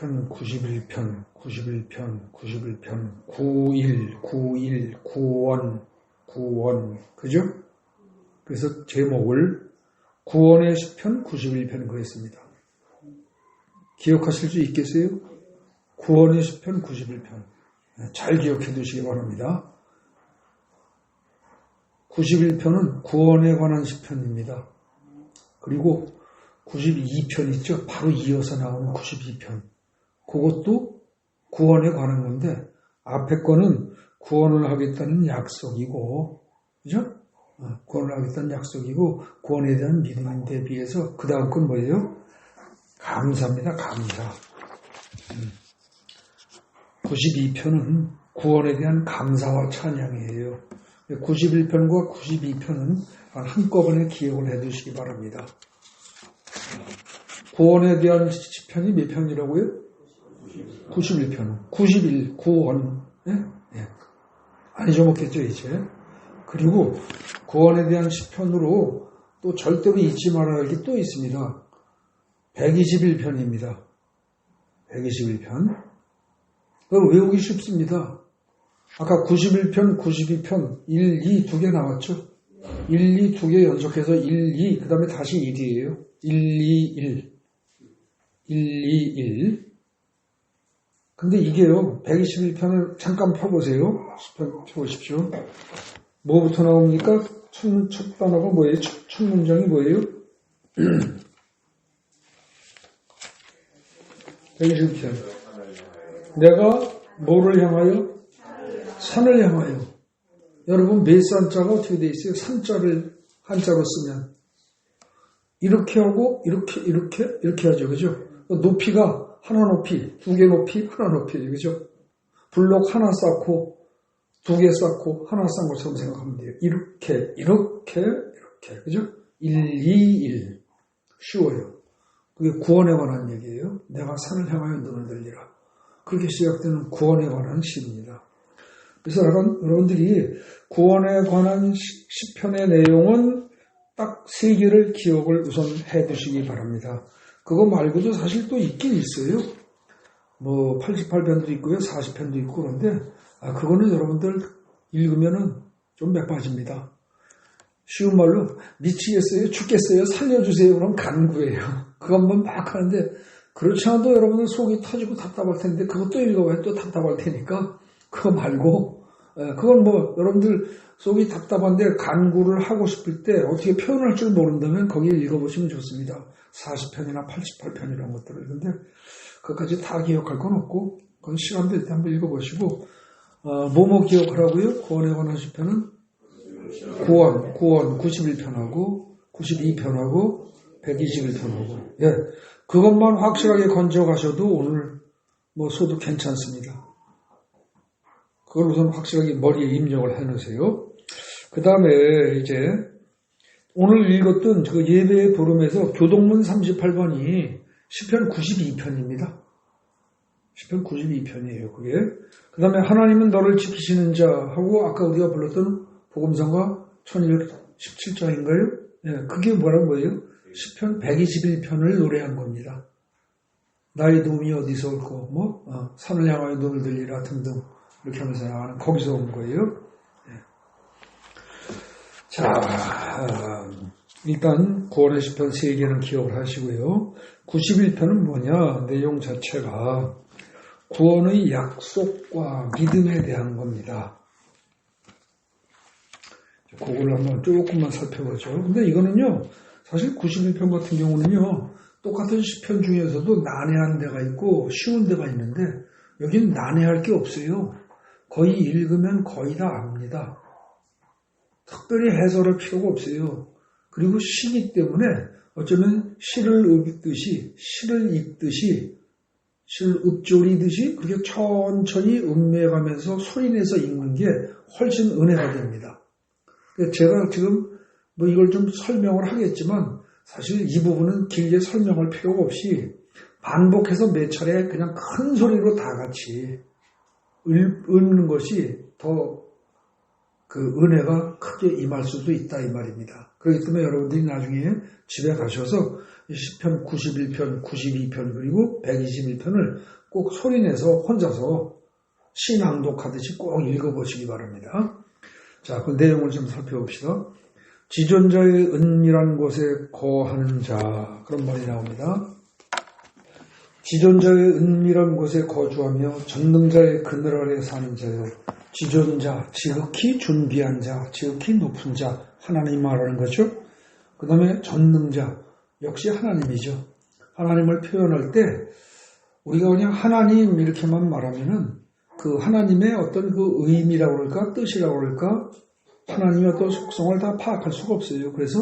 10편, 91편, 91편, 91편, 91, 91, 9원, 9원, 그죠? 그래서 제목을 9원의 10편, 91편 그랬습니다. 기억하실 수 있겠어요? 9원의 10편, 91편. 잘 기억해 두시기 바랍니다. 91편은 9원에 관한 10편입니다. 그리고 92편 있죠? 바로 이어서 나오는 92편. 그것도 9원에 관한 건데, 앞에 거는 구원을 하겠다는 약속이고, 그죠? 구원을 하겠다는 약속이고, 구원에 대한 믿음에 비해서, 그 다음 건 뭐예요? 감사입니다, 감사. 92편은 구원에 대한 감사와 찬양이에요. 91편과 92편은 한꺼번에 기억을 해 두시기 바랍니다. 구원에 대한 시편이 몇 편이라고요? 91편. 91, 구원. 예? 예. 안 잊어먹겠죠, 이제. 그리고 구원에 대한 시편으로 또 절대로 잊지 말아야 할 게 또 있습니다. 121편입니다. 121편. 외우기 쉽습니다. 아까 91편, 92편, 1, 2 두 개 나왔죠? 1, 2 두 개 연속해서 1, 2, 그 다음에 다시 1이에요. 1, 2, 1. 1, 2, 1. 근데 이게요, 121편을 잠깐 펴보세요. 10편 펴보십시오. 뭐부터 나옵니까? 첫 단어가 뭐예요? 첫 문장이 뭐예요? 121편. 내가 뭐를 향하여? 산을 향하여. 여러분, 매산자가 어떻게 돼 있어요? 산자를 한자로 쓰면. 이렇게 하고, 이렇게 하죠. 그죠? 높이가 하나 높이, 두 개 높이, 하나 높이. 그죠? 블록 하나 쌓고, 두 개 쌓고, 하나 쌓은 것처럼 생각하면 돼요. 이렇게. 그죠? 1, 2, 1. 쉬워요. 그게 구원에 관한 얘기예요. 내가 산을 향하여 눈을 들리라. 그렇게 시작되는 구원에 관한 시입니다. 그래서 여러분들이 구원에 관한 시편의 내용은 딱 3개를 기억을 우선 해 두시기 바랍니다. 그거 말고도 사실 또 있긴 있어요. 뭐 88편도 있고요. 40편도 있고 그런데 그거는 여러분들 읽으면은 좀 맥빠집니다. 쉬운 말로 미치겠어요? 죽겠어요? 살려주세요. 그럼 간구예요. 그것만 막 하는데 그렇지 않아도 여러분들 속이 터지고 답답할 텐데 그것도 읽어봐야 또 답답할 테니까 그거 말고 그건 뭐 여러분들 속이 답답한데 간구를 하고 싶을 때 어떻게 표현할 줄 모른다면 거기 읽어보시면 좋습니다. 40편이나 88편 이런 것들을. 근데 그것까지 다 기억할 건 없고 그건 시간 될 때 한번 읽어보시고 뭐뭐 기억하라고요? 구원에 관한 시편은 구원 91편하고 92편하고 121편하고 예, 그것만 확실하게 건져가셔도 오늘 뭐 소도 괜찮습니다. 그걸 우선 확실하게 머리에 입력을 해놓으세요. 그 다음에 이제 오늘 읽었던 그 예배의 부름에서 교동문 38번이 시편 92편입니다. 시편 92편이에요. 그게. 그 다음에 하나님은 너를 지키시는 자 하고 아까 우리가 불렀던 복음성가 1217장인가요? 예, 그게 뭐예요? 시편 121편을 노래한 겁니다. 나의 도움이 어디서 올고 산을 향하여 눈을 들리라 등등 이렇게 하면서 나가는 거기서 온 거예요. 예. 자, 일단 구원의 시편 3개는 기억을 하시고요. 91편은 뭐냐? 내용 자체가 구원의 약속과 믿음에 대한 겁니다. 그걸 한번 조금만 살펴보죠. 근데 이거는요, 사실 91편 같은 경우는요, 똑같은 시편 중에서도 난해한 데가 있고 쉬운 데가 있는데 여기는 난해할 게 없어요. 거의 읽으면 거의 다 압니다. 특별히 해설할 필요가 없어요. 그리고 시기 때문에 어쩌면 시를 읽듯이 시를 읊조리듯이 그렇게 천천히 음매가면서 소리내서 읽는 게 훨씬 은혜가 됩니다. 제가 지금 뭐 이걸 좀 설명을 하겠지만 사실 이 부분은 길게 설명할 필요가 없이 반복해서 몇 차례 그냥 큰 소리로 다 같이 읽는 것이 더 그 은혜가 크게 임할 수도 있다 이 말입니다. 그렇기 때문에 여러분들이 나중에 집에 가셔서 시편 91편, 92편 그리고 121편을 꼭 소리내서 혼자서 시낭독하듯이 꼭 읽어보시기 바랍니다. 자, 그 내용을 좀 살펴봅시다. 지존자의 은밀한 곳에 거하는 자, 그런 말이 나옵니다. 지존자의 은밀한 곳에 거주하며 전능자의 그늘 아래 사는 자요. 지존자, 지극히 존귀한 자, 지극히 높은 자, 하나님 말하는 거죠. 그 다음에 전능자, 역시 하나님이죠. 하나님을 표현할 때 우리가 그냥 하나님 이렇게만 말하면은 그 하나님의 어떤 그 의미라고 그럴까, 뜻이라고 그럴까, 하나님의 어떤 속성을 다 파악할 수가 없어요. 그래서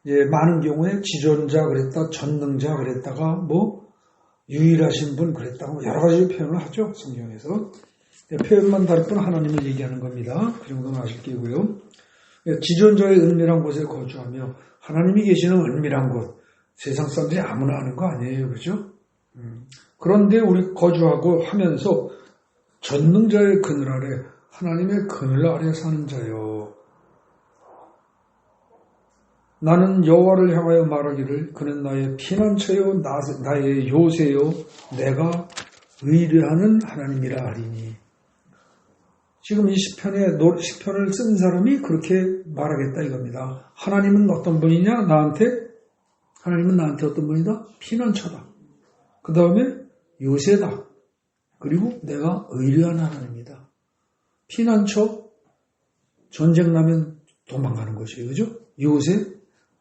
많은 경우에 지존자 그랬다, 전능자 그랬다가 뭐 유일하신 분 그랬다고 여러 가지 표현을 하죠. 성경에서. 표현만 다를 뿐 하나님을 얘기하는 겁니다. 그 정도는 아실 게고요. 지존자의 은밀한 곳에 거주하며 하나님이 계시는 은밀한 곳. 세상 사람들이 아무나 아는 거 아니에요. 그죠? 그런데 우리 거주하고 하면서 전능자의 그늘 아래 하나님의 그늘 아래 사는 자요. 나는 여호와를 향하여 말하기를 그는 나의 피난처요 나의 요새요 내가 의뢰하는 하나님이라 하리니. 지금 이 시편을 쓴 사람이 그렇게 말하겠다 이겁니다. 하나님은 어떤 분이냐? 하나님은 나한테 어떤 분이다? 피난처다. 그 다음에 요새다. 그리고 내가 의뢰하는 하나님이다. 피난처, 전쟁 나면 도망가는 것이에요. 그죠? 요새,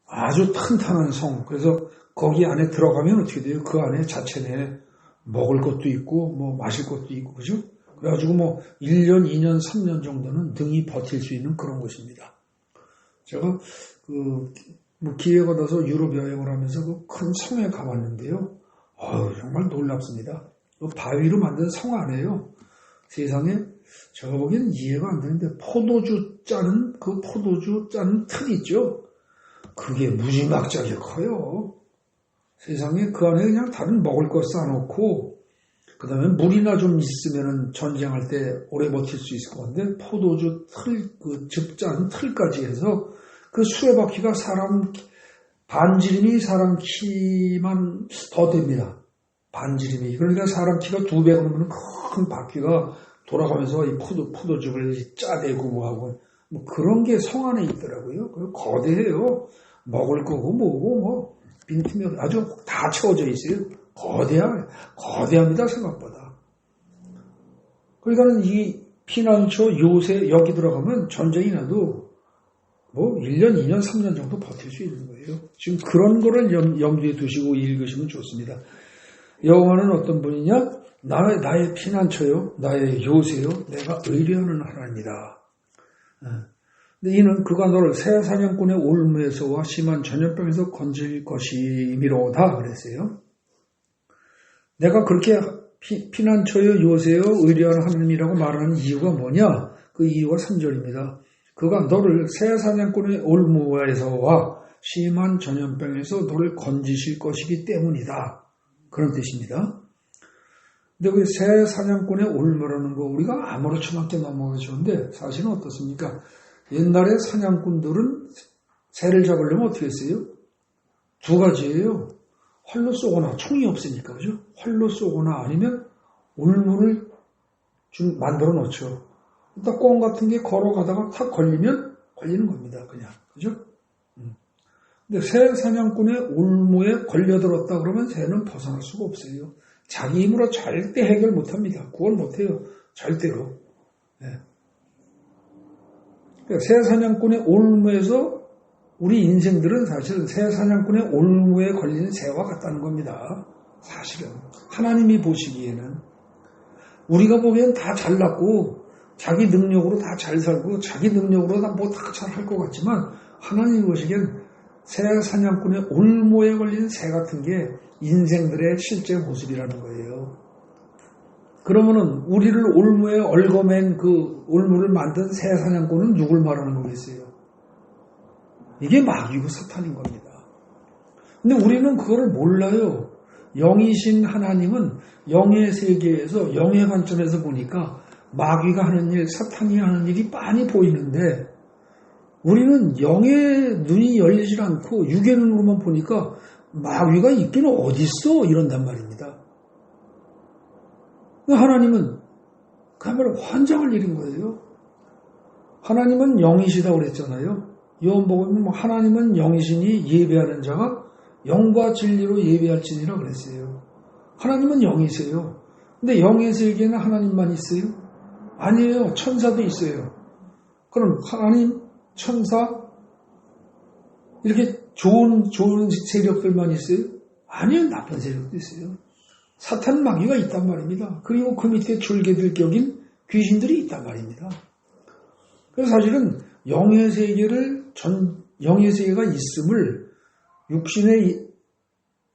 아주 탄탄한 성. 그래서 거기 안에 들어가면 어떻게 돼요? 그 안에 자체 내에 먹을 것도 있고, 뭐 마실 것도 있고, 그죠? 그래가지고 뭐 1년, 2년, 3년 정도는 등이 버틸 수 있는 그런 곳입니다. 제가 기회가 돼서 유럽 여행을 하면서 그 큰 성에 가봤는데요. 정말 놀랍습니다. 그 바위로 만든 성 안에요. 세상에 제가 보기엔 이해가 안 되는데 포도주 짜는 틀 있죠. 그게 무지막지하게 커요. 세상에 그 안에 그냥 다른 먹을 거 쌓아놓고 그 다음에 물이나 좀 있으면은 전쟁할 때 오래 버틸 수 있을 것 같은데 포도주 틀, 즙짠 틀까지 해서 그 수레바퀴가 반지름이 사람 키만 더 됩니다. 반지름이. 그러니까 사람 키가 2배 그러면 큰 바퀴가 돌아가면서 이 포도즙을 짜대고 뭐하고 뭐 그런 게 성 안에 있더라고요. 그리고 거대해요. 먹을 거고 뭐고 뭐 빈틈이 아주 다 채워져 있어요. 거대합니다, 생각보다. 그러니까는 이 피난처 요새 여기 들어가면 전쟁이 나도 뭐 1년, 2년, 3년 정도 버틸 수 있는 거예요. 지금 그런 거를 염두에 두시고 읽으시면 좋습니다. 여호와는 어떤 분이냐? 나의 피난처요, 나의 요새요, 내가 의뢰하는 하나님이다. 근데 이는 그가 너를 새 사냥꾼의 올무에서와 심한 전염병에서 건질 것이미로다 그랬어요. 내가 그렇게 피난처요, 요새요, 의뢰하는 하나님이라고 말하는 이유가 뭐냐? 그 이유가 3절입니다. 그가 너를 새 사냥꾼의 올무에서와 심한 전염병에서 너를 건지실 것이기 때문이다. 그런 뜻입니다. 근데 그 새 사냥꾼의 올무라는 거 우리가 아무렇지않게 넘어가주는데 사실은 어떻습니까? 옛날에 사냥꾼들은 새를 잡으려면 어떻게 했어요? 2가지예요. 활로 쏘거나 총이 없으니까 그죠? 활로 쏘거나 아니면 올무를 좀 만들어 놓죠. 일단 꽁 같은 게 걸어가다가 탁 걸리면 걸리는 겁니다. 그냥 그죠? 근데 새 사냥꾼의 올무에 걸려들었다 그러면 새는 벗어날 수가 없어요. 자기 힘으로 절대 해결 못합니다. 구원 못해요. 절대로. 네. 그러니까 새 사냥꾼의 올무에서 우리 인생들은 사실 새 사냥꾼의 올무에 걸린 새와 같다는 겁니다. 사실은 하나님이 보시기에는 우리가 보기엔 다 잘났고 자기 능력으로 다 잘 살고 자기 능력으로 다 뭐 다 잘 할 것 같지만 하나님이 보시기엔 새 사냥꾼의 올무에 걸린 새 같은 게 인생들의 실제 모습이라는 거예요. 그러면은 우리를 올무에 얽어맨 그 올무를 만든 새 사냥꾼은 누굴 말하는 거겠어요? 이게 마귀고 사탄인 겁니다. 근데 우리는 그거를 몰라요. 영이신 하나님은 영의 세계에서 영의 관점에서 보니까 마귀가 하는 일, 사탄이 하는 일이 빤히 보이는데 우리는 영의 눈이 열리질 않고 육의 눈으로만 보니까 마귀가 있기는 어딨어 이런단 말입니다. 하나님은 그야말로 환장을 일인 거예요. 하나님은 영이시다고 그랬잖아요. 요한복음에 하나님은 영이시니 예배하는 자가 영과 진리로 예배할지니라 그랬어요. 하나님은 영이세요. 근데 영의 세계에는 하나님만 있어요? 아니에요. 천사도 있어요. 그럼 하나님, 천사, 이렇게 좋은 세력들만 있어요? 아니요. 나쁜 세력도 있어요. 사탄 마귀가 있단 말입니다. 그리고 그 밑에 졸개들 격인 귀신들이 있단 말입니다. 그래서 사실은 영의 세계가 있음을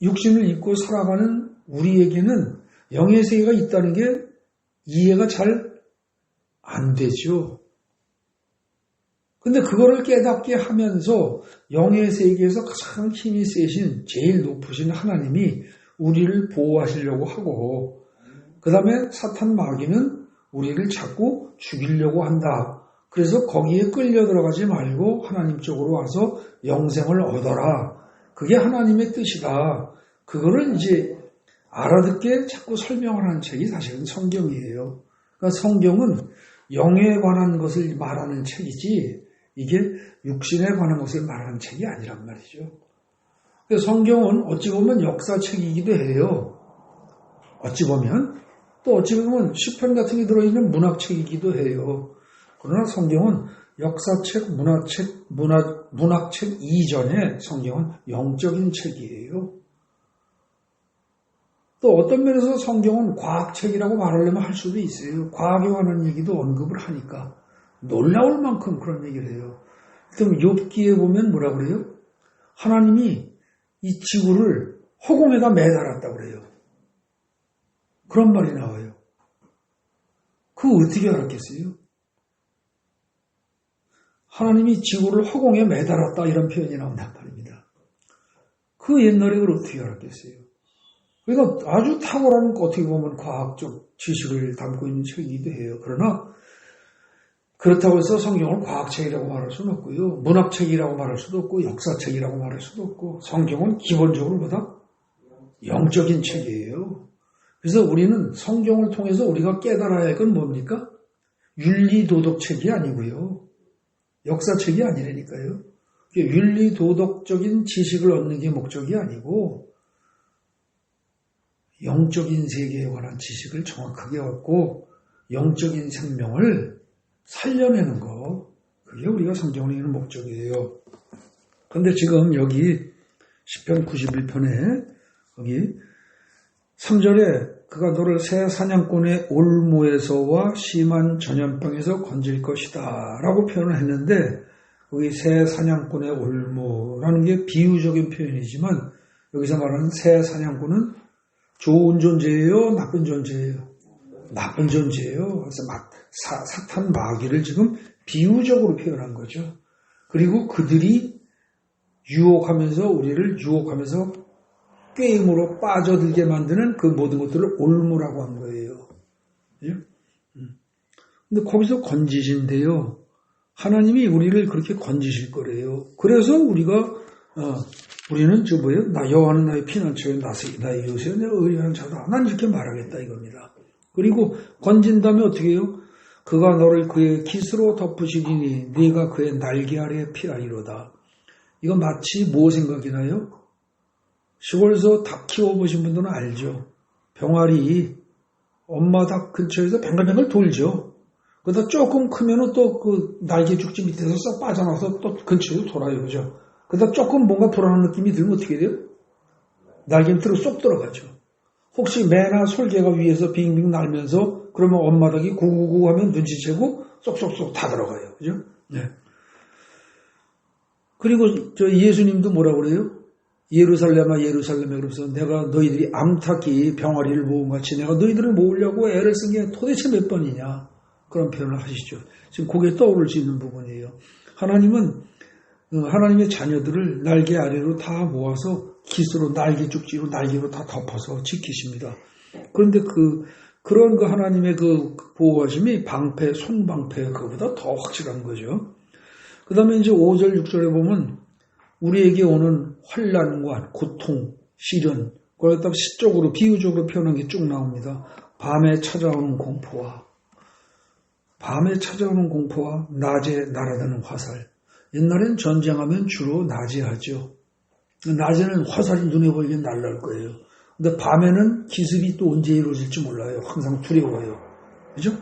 육신을 입고 살아가는 우리에게는 영의 세계가 있다는 게 이해가 잘 안 되죠. 근데 그거를 깨닫게 하면서 영의 세계에서 가장 힘이 세신 제일 높으신 하나님이 우리를 보호하시려고 하고 그 다음에 사탄 마귀는 우리를 자꾸 죽이려고 한다. 그래서 거기에 끌려 들어가지 말고 하나님 쪽으로 와서 영생을 얻어라. 그게 하나님의 뜻이다. 그거를 이제 알아듣게 자꾸 설명을 하는 책이 사실은 성경이에요. 그러니까 성경은 영에 관한 것을 말하는 책이지 이게 육신에 관한 것을 말하는 책이 아니란 말이죠. 그래서 성경은 어찌 보면 역사책이기도 해요. 어찌 보면 또 어찌 보면 시편 같은 게 들어있는 문학책이기도 해요. 그러나 성경은 역사책, 문학책 이전에 성경은 영적인 책이에요. 또 어떤 면에서 성경은 과학책이라고 말하려면 할 수도 있어요. 과학에 관한 얘기도 언급을 하니까 놀라울 만큼 그런 얘기를 해요. 그럼 욥기에 보면 뭐라 그래요? 하나님이 이 지구를 허공에다 매달았다고 그래요. 그런 말이 나와요. 그거 어떻게 알았겠어요? 하나님이 지구를 허공에 매달았다 이런 표현이 나온단 말입니다. 그 옛날에 그걸 어떻게 알았겠어요? 그러니까 아주 탁월한 어떻게 보면 과학적 지식을 담고 있는 책이기도 해요. 그러나 그렇다고 해서 성경을 과학책이라고 말할 수는 없고요. 문학책이라고 말할 수도 없고 역사책이라고 말할 수도 없고 성경은 기본적으로 보다 영적인 책이에요. 그래서 우리는 성경을 통해서 우리가 깨달아야 할 건 뭡니까? 윤리도덕책이 아니고요. 역사책이 아니라니까요. 윤리도덕적인 지식을 얻는 게 목적이 아니고 영적인 세계에 관한 지식을 정확하게 얻고 영적인 생명을 살려내는 거, 그게 우리가 성경을 읽는 목적이에요. 그런데 지금 여기 시편 91편에 거기 3절에 그가 너를 새 사냥꾼의 올무에서와 심한 전염병에서 건질 것이다 라고 표현을 했는데 거기 새 사냥꾼의 올무라는 게 비유적인 표현이지만 여기서 말하는 새 사냥꾼은 좋은 존재예요? 나쁜 존재예요? 나쁜 존재예요. 그래서 사탄 마귀를 지금 비유적으로 표현한 거죠. 그리고 그들이 유혹하면서 우리를 유혹하면서 게임으로 빠져들게 만드는 그 모든 것들을 올무라고 한 거예요. 근데 거기서 건지신데요. 하나님이 우리를 그렇게 건지실 거래요. 그래서 우리는 나 여호와는 나의 피난처요 나의 요새요 내가 의리하는 자다. 난 이렇게 말하겠다 이겁니다. 그리고 건진 다음에 어떻게 해요? 그가 너를 그의 깃으로 덮으시리니 네가 그의 날개 아래에 피하리로다. 이거 마치 뭐 생각이 나요? 시골에서 닭 키워보신 분들은 알죠. 병아리 엄마 닭 근처에서 뱅글뱅글 돌죠. 그러다 조금 크면은 또 그 날개 죽지 밑에서 싹 빠져나와서 또 근처에서 돌아요. 그죠? 그러다 조금 뭔가 불안한 느낌이 들면 어떻게 돼요? 날개 밑으로 쏙 들어가죠. 혹시 매나 솔개가 위에서 빙빙 날면서 그러면 엄마 닭이 구구구 하면 눈치채고 쏙쏙쏙 다 들어가요. 그죠? 네. 그리고 예수님도 뭐라 그래요? 예루살렘아 예루살렘에 그러면서 내가 너희들이 암탉이 병아리를 모음같이 내가 너희들을 모으려고 애를 쓴 게 도대체 몇 번이냐 그런 표현을 하시죠. 지금 그게 떠오를 수 있는 부분이에요. 하나님은 하나님의 자녀들을 날개 아래로 다 모아서 깃으로 날개 쭉지로 날개로 다 덮어서 지키십니다. 그런데 그 그런 그 하나님의 그 보호하심이 방패, 손방패 그보다 더 확실한 거죠. 그 다음에 이제 5절, 6절에 보면 우리에게 오는 환난과 고통, 시련, 그걸 갖다가 시적으로, 비유적으로 표현한 게 쭉 나옵니다. 밤에 찾아오는 공포와 낮에 날아드는 화살. 옛날엔 전쟁하면 주로 낮에 하죠. 낮에는 화살이 눈에 보이게 날아올 거예요. 근데 밤에는 기습이 또 언제 이루어질지 몰라요. 항상 두려워요. 그죠?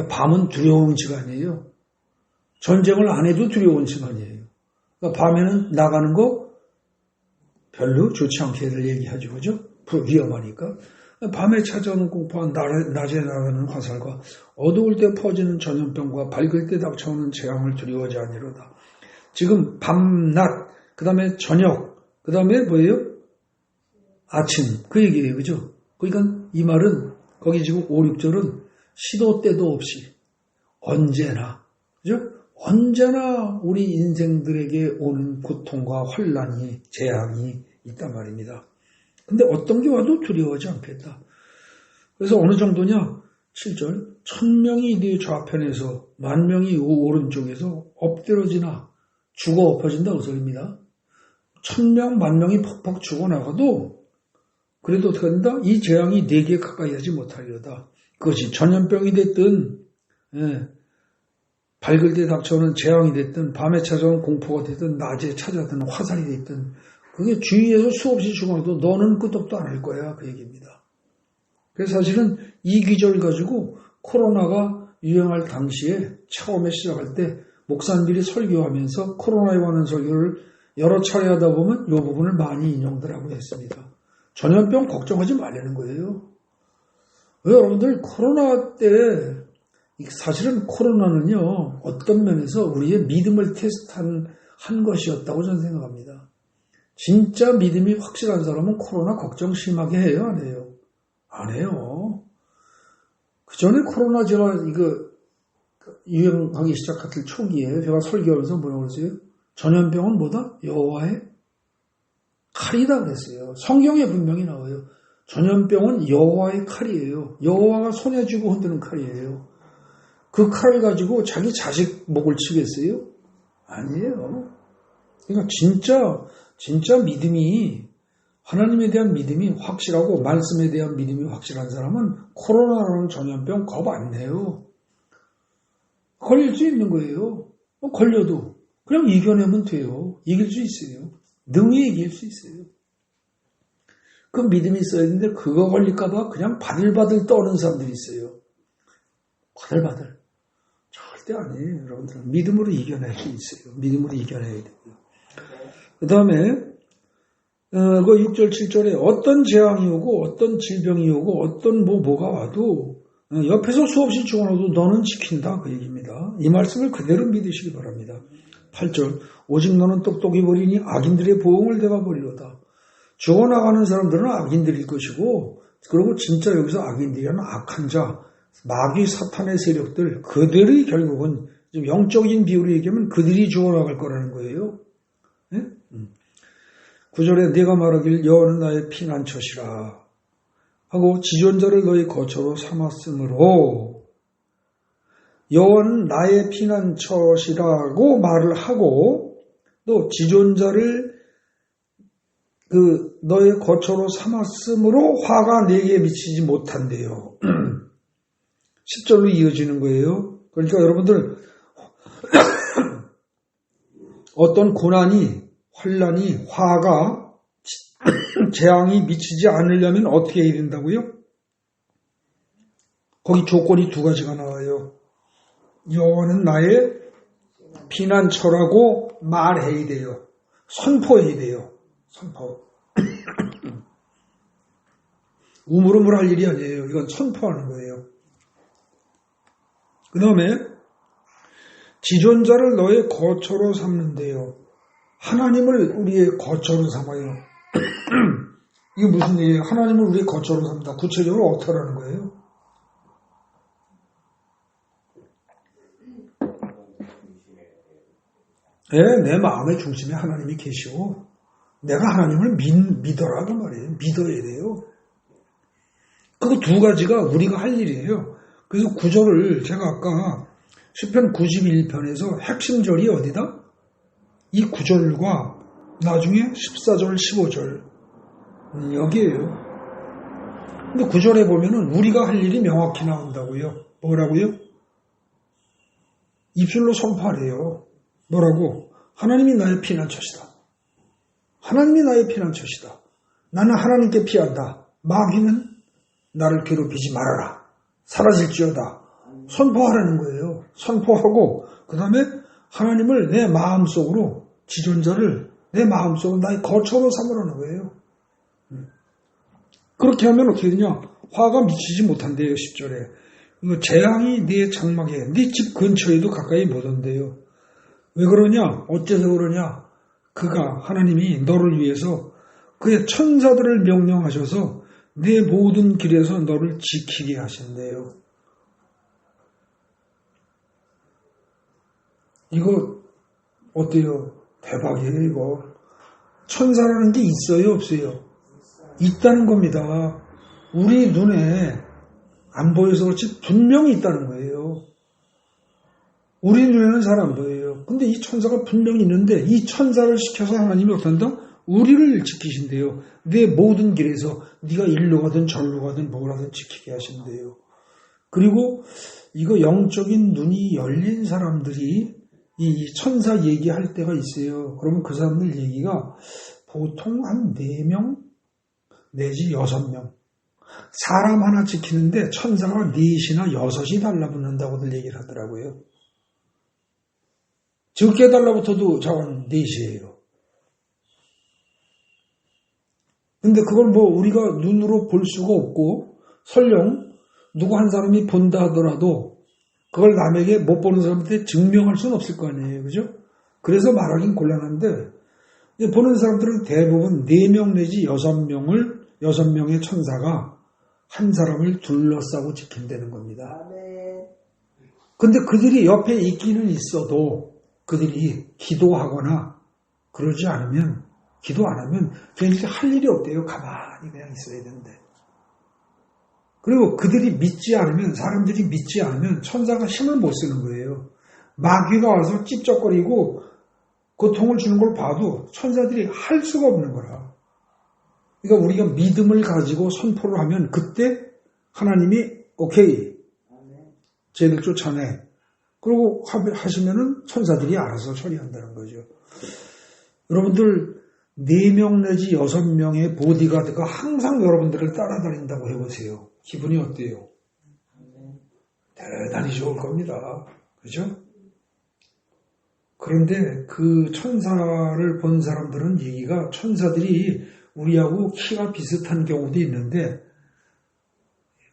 밤은 두려운 시간이에요. 전쟁을 안 해도 두려운 시간이에요. 그러니까 밤에는 나가는 거 별로 좋지 않게들 얘기하죠. 그죠? 위험하니까. 밤에 찾아오는 공포와 낮에 나가는 화살과 어두울 때 퍼지는 전염병과 밝을 때 닥쳐오는 재앙을 두려워하지 아니로다. 지금 밤, 낮, 그 다음에 저녁, 그 다음에 뭐예요? 아침, 그 얘기예요. 그죠? 그러니까 이 말은 거기 지금 5, 6절은 시도 때도 없이 언제나, 그죠? 언제나 우리 인생들에게 오는 고통과 환난이, 재앙이 있단 말입니다. 근데 어떤 게 와도 두려워하지 않겠다. 그래서 어느 정도냐? 7절, 1000명이 네 좌편에서 10,000명이 오른쪽에서 엎드러지나 죽어 엎어진다 그 소리입니다. 1000명, 10,000명이 퍽퍽 죽어나가도 그래도 어떻게 된다? 이 재앙이 내게 가까이 하지 못하리로다. 그것이 전염병이 됐든 밝을 때 닥쳐오는 재앙이 됐든 밤에 찾아오는 공포가 됐든 낮에 찾아드는 화살이 됐든 그게 주위에서 수없이 죽어도 너는 끄떡도 안 할 거야. 그 얘기입니다. 그래서 사실은 이 기절 가지고 코로나가 유행할 당시에 처음에 시작할 때 목사님들이 설교하면서 코로나에 관한 설교를 여러 차례 하다 보면 이 부분을 많이 인용들하고 했습니다. 전염병 걱정하지 말라는 거예요. 왜 여러분들 코로나 때 사실은 코로나는요 어떤 면에서 우리의 믿음을 테스트한 것이었다고 저는 생각합니다. 진짜 믿음이 확실한 사람은 코로나 걱정 심하게 해요, 안 해요? 안 해요. 그 전에 코로나 제가 유행하기 시작할 초기에 제가 설교하면서 뭐라고 그랬어요? 전염병은 뭐다? 여호와의 칼이다 그랬어요. 성경에 분명히 나와요. 전염병은 여호와의 칼이에요. 여호와가 손에 쥐고 흔드는 칼이에요. 그 칼을 가지고 자기 자식 목을 치겠어요? 아니에요. 그러니까 진짜 믿음이 하나님에 대한 믿음이 확실하고 말씀에 대한 믿음이 확실한 사람은 코로나라는 전염병 겁 안 내요. 걸릴 수 있는 거예요. 걸려도 그냥 이겨내면 돼요. 이길 수 있어요. 능히 이길 수 있어요. 그 믿음이 있어야 되는데 그거 걸릴까 봐 그냥 바들바들 떠는 사람들이 있어요. 바들바들. 절대 아니에요. 여러분들 믿음으로 이겨낼 수 있어요. 믿음으로 이겨내야 되고요. 그 다음에 그 6절 7절에 어떤 재앙이 오고 어떤 질병이 오고 어떤 뭐가 와도 옆에서 수없이 죽어나도 너는 지킨다 그 얘기입니다. 이 말씀을 그대로 믿으시기 바랍니다. 8절 오직 너는 똑똑히 버리니 악인들의 보응을 대가 버리로다. 죽어나가는 사람들은 악인들일 것이고 그리고 진짜 여기서 악인들이라는 악한 자 마귀 사탄의 세력들 그들이 결국은 좀 영적인 비유로 얘기하면 그들이 죽어나갈 거라는 거예요. 네? 9절에 네가 말하길 여호와는 나의 피난처시라 하고 지존자를 너의 거처로 삼았으므로 여호와는 나의 피난처시라고 말을 하고 또 지존자를 너의 거처로 삼았으므로 화가 내게 미치지 못한대요. 10절로 이어지는 거예요. 그러니까 여러분들 어떤 고난이 환난이 화가 재앙이 미치지 않으려면 어떻게 해야 된다고요? 거기 조건이 두 가지가 나와요. 여호와는 나의 피난처라고 말해야 돼요. 선포해야 돼요. 선포. 우물우물할 일이 아니에요. 이건 선포하는 거예요. 그 다음에 지존자를 너의 거처로 삼는데요. 하나님을 우리의 거처로 삼아요. 이게 무슨 얘기예요? 하나님을 우리의 거처로 삼다. 구체적으로 어떻게 하는 거예요? 내 마음의 중심에 하나님이 계시고 내가 하나님을 믿어라 그 말이에요. 믿어야 돼요. 그 두 가지가 우리가 할 일이에요. 그래서 구절을 제가 아까 시편 91편에서 핵심절이 어디다? 이 구절과 나중에 14절, 15절 여기에요. 근데 구절에 보면은 우리가 할 일이 명확히 나온다고요. 뭐라고요? 입술로 선포하래요. 뭐라고? 하나님이 나의 피난처시다. 하나님이 나의 피난처시다. 나는 하나님께 피한다. 마귀는 나를 괴롭히지 말아라. 사라질지어다. 선포하라는 거예요. 선포하고 그 다음에 하나님을 내 마음속으로 지존자를 내 마음속으로 나의 거처로 삼으라는 거예요. 그렇게 하면 어떻게 되냐? 화가 미치지 못한대요. 10절에. 이거 재앙이 네 장막에 네 집 근처에도 가까이 못 온대요. 왜 그러냐? 어째서 그러냐? 그가 하나님이 너를 위해서 그의 천사들을 명령하셔서 내 모든 길에서 너를 지키게 하신대요. 이거 어때요? 대박이에요 이거. 천사라는 게 있어요 없어요? 있다는 겁니다. 우리 눈에 안 보여서 그렇지 분명히 있다는 거예요. 우리 눈에는 잘 안 보여요. 근데 이 천사가 분명히 있는데 이 천사를 시켜서 하나님이 어떤다? 우리를 지키신대요. 내 모든 길에서 네가 일로 가든 절로 가든 뭘 하든 지키게 하신대요. 그리고 이거 영적인 눈이 열린 사람들이 이 천사 얘기할 때가 있어요. 그러면 그 사람들 얘기가 보통 한 4명 내지 6명. 사람 하나 지키는데 천사가 4이나 6이 달라붙는다고들 얘기를 하더라고요. 적게 달라붙어도 자원 4이에요. 근데 그걸 뭐 우리가 눈으로 볼 수가 없고 설령 누구 한 사람이 본다 하더라도 그걸 남에게 못 보는 사람한테 증명할 수는 없을 거 아니에요. 그죠? 그래서 말하긴 곤란한데 보는 사람들은 대부분 4명 내지 6명의 천사가 한 사람을 둘러싸고 지킨다는 겁니다. 근데 그들이 옆에 있기는 있어도 그들이 기도하거나 그러지 않으면 기도 안 하면 걔네들이 할 일이 없대요. 가만히 그냥 있어야 되는데. 그리고 그들이 믿지 않으면 사람들이 믿지 않으면 천사가 힘을 못 쓰는 거예요. 마귀가 와서 찝쩍거리고 고통을 주는 걸 봐도 천사들이 할 수가 없는 거라. 그러니까 우리가 믿음을 가지고 선포를 하면 그때 하나님이 오케이 쟤들 쫓아내. 그리고 하시면은 천사들이 알아서 처리한다는 거죠. 여러분들 4명 내지 6명의 보디가드가 항상 여러분들을 따라다닌다고 해보세요. 기분이 어때요? 대단히 좋을 겁니다. 그죠? 그런데 그 천사를 본 사람들은 얘기가 천사들이 우리하고 키가 비슷한 경우도 있는데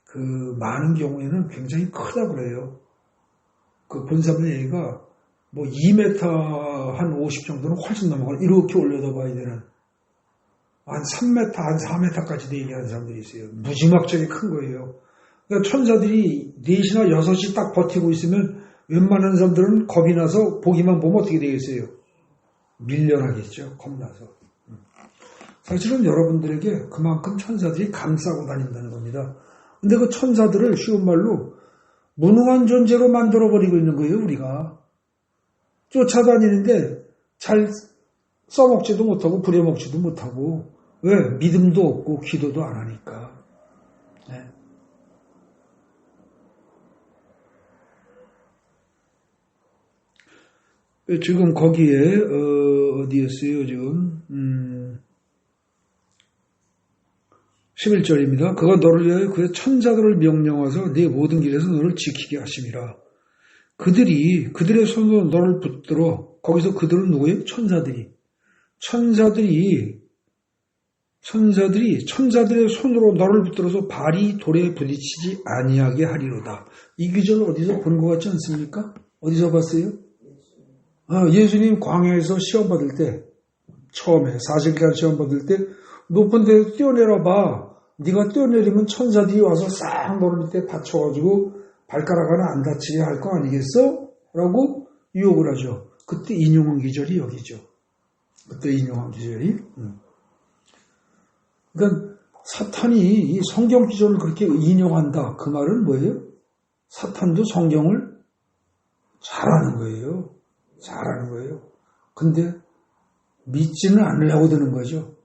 그 많은 경우에는 굉장히 크다고 그래요. 그 본 사람들 얘기가 뭐 2m 한 50 정도는 훨씬 넘어가 이렇게 올려다 봐야 되는 한 3m, 한 4m까지도 얘기하는 사람들이 있어요. 무지막지하게 큰 거예요. 그러니까 천사들이 4이나 6이 딱 버티고 있으면 웬만한 사람들은 겁이 나서 보기만 보면 어떻게 되겠어요? 밀려나겠죠. 겁나서. 사실은 여러분들에게 그만큼 천사들이 감싸고 다닌다는 겁니다. 근데 그 천사들을 쉬운 말로 무능한 존재로 만들어버리고 있는 거예요, 우리가. 쫓아다니는데 잘 써먹지도 못하고 부려먹지도 못하고 왜? 믿음도 없고 기도도 안 하니까. 네. 지금 거기에 어디였어요? 지금 11절입니다. 그가 너를 위하여 그의 천사들을 명령하서 네 모든 길에서 너를 지키게 하심이라. 그들의 손으로 너를 붙들어. 거기서 그들은 누구예요? 천사들이 천사들의 손으로 너를 붙들어서 발이 돌에 부딪히지 아니하게 하리로다. 이 규정을 어디서 본 것 같지 않습니까? 어디서 봤어요? 예수님 광야에서 시험 받을 때 처음에 40일간 시험 받을 때 높은 데서 뛰어내려 봐. 네가 뛰어내리면 천사들이 와서 싹 너를 밑에 받쳐가지고 발가락 하나 안 다치게 할 거 아니겠어? 라고 유혹을 하죠. 그때 인용한 기절이 여기죠. 그러니까 사탄이 이 성경 기조를 그렇게 인용한다. 그 말은 뭐예요? 사탄도 성경을 잘하는 거예요. 잘하는 거예요. 근데 믿지는 않으려고 드는 거죠.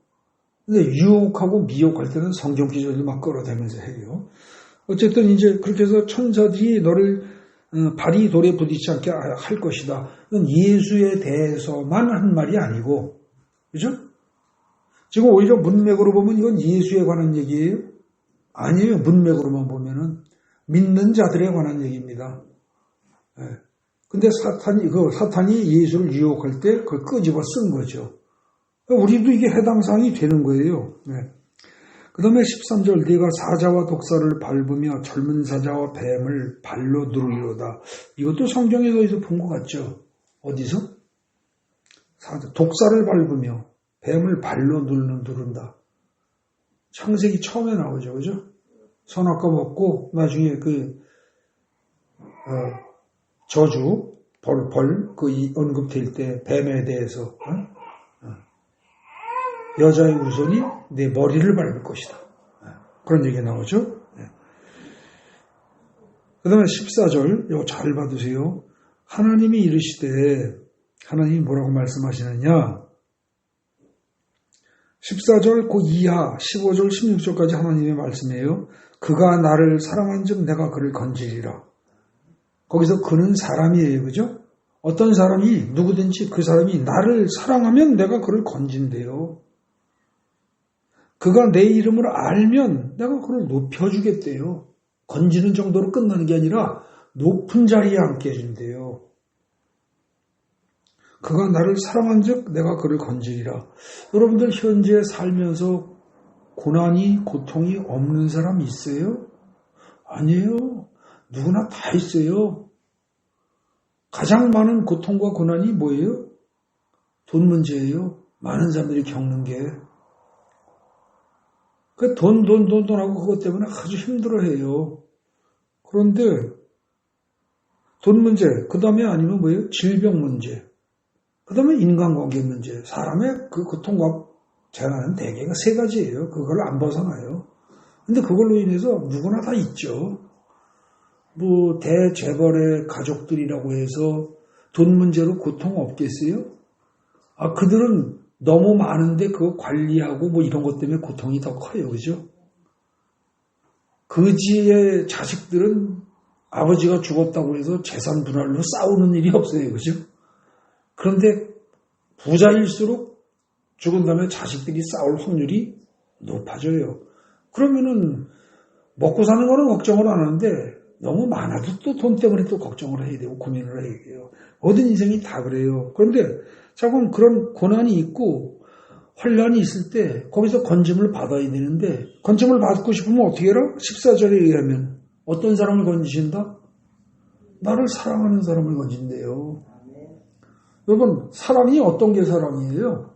근데 유혹하고 미혹할 때는 성경 기조를 막 끌어대면서 해요. 어쨌든 이제 그렇게 해서 천사들이 너를 발이 돌에 부딪히지 않게 할 것이다. 이건 예수에 대해서만 한 말이 아니고, 그죠? 지금 오히려 문맥으로 보면 이건 예수에 관한 얘기예요? 아니에요. 문맥으로만 보면은 믿는 자들에 관한 얘기입니다. 네. 근데 사탄이 예수를 유혹할 때 그걸 끄집어 쓴 거죠. 우리도 이게 해당 사항이 되는 거예요. 네. 그 다음에 13절, 네가 사자와 독사를 밟으며 젊은 사자와 뱀을 발로 누르리로다. 이것도 성경에서 어디서 본 것 같죠? 어디서? 독사를 밟으며 뱀을 발로 누른다. 창세기 처음에 나오죠, 그죠? 선악과 먹고 나중에 저주, 언급될 때 뱀에 대해서 여자의 우선이 내 머리를 밟을 것이다. 그런 얘기가 나오죠. 그 다음에 14절, 이거 잘 받으세요. 하나님이 이르시되, 하나님이 뭐라고 말씀하시느냐? 14절 그 이하 15절 16절까지 하나님의 말씀이에요. 그가 나를 사랑한 즉 내가 그를 건지리라. 거기서 그는 사람이에요. 그죠? 어떤 사람이 누구든지 그 사람이 나를 사랑하면 내가 그를 건진대요. 그가 내 이름을 알면 내가 그를 높여주겠대요. 건지는 정도로 끝나는 게 아니라 높은 자리에 앉게 해준대요. 그가 나를 사랑한 즉 내가 그를 건지리라. 여러분들 현재 살면서 고난이 고통이 없는 사람 있어요? 아니에요. 누구나 다 있어요. 가장 많은 고통과 고난이 뭐예요? 돈 문제예요. 많은 사람들이 겪는 게. 그 돈 하고 그것 때문에 아주 힘들어해요. 그런데 돈 문제, 그 다음에 아니면 뭐예요? 질병 문제, 그 다음에 인간관계 문제, 사람의 그 고통과 재난은 대개가 세 가지예요. 그걸 안 벗어나요. 근데 그걸로 인해서 누구나 다 있죠. 뭐 대재벌의 가족들이라고 해서 돈 문제로 고통 없겠어요? 그들은 너무 많은데 그거 관리하고 뭐 이런 것 때문에 고통이 더 커요. 그죠? 그지의 자식들은 아버지가 죽었다고 해서 재산 분할로 싸우는 일이 없어요. 그죠? 그런데 부자일수록 죽은 다음에 자식들이 싸울 확률이 높아져요. 그러면은 먹고 사는 거는 걱정을 안 하는데 너무 많아도 또 돈 때문에 또 걱정을 해야 되고 고민을 해야 돼요. 모든 인생이 다 그래요. 그런데 자꾸 그런 고난이 있고 환란이 있을 때 거기서 건짐을 받아야 되는데 건짐을 받고 싶으면 어떻게 해라? 14절에 의하면 어떤 사람을 건지신다? 나를 사랑하는 사람을 건진대요. 여러분 사랑이 어떤 게 사랑이에요?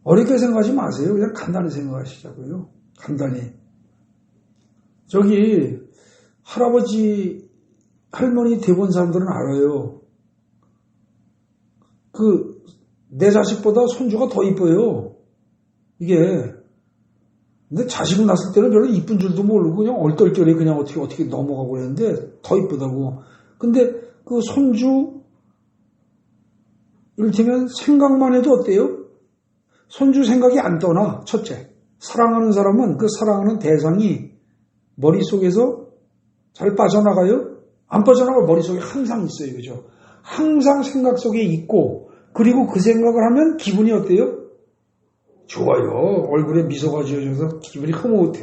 어렵게 생각하지 마세요. 그냥 간단히 생각하시자고요. 간단히. 저기 할아버지 할머니 대본 사람들은 알아요. 내 자식보다 손주가 더 이뻐요. 이게. 근데 자식 낳았을 때는 별로 이쁜 줄도 모르고 그냥 얼떨결에 그냥 어떻게 넘어가고 그랬는데 더 이쁘다고. 근데 그 손주, 이를테면 생각만 해도 어때요? 손주 생각이 안 떠나, 첫째. 사랑하는 사람은 그 사랑하는 대상이 머릿속에서 잘 빠져나가요? 안 빠져나가 머릿속에 항상 있어요. 그죠? 항상 생각 속에 있고 그리고 그 생각을 하면 기분이 어때요? 좋아요. 얼굴에 미소가 지어져서 기분이 흐뭇해.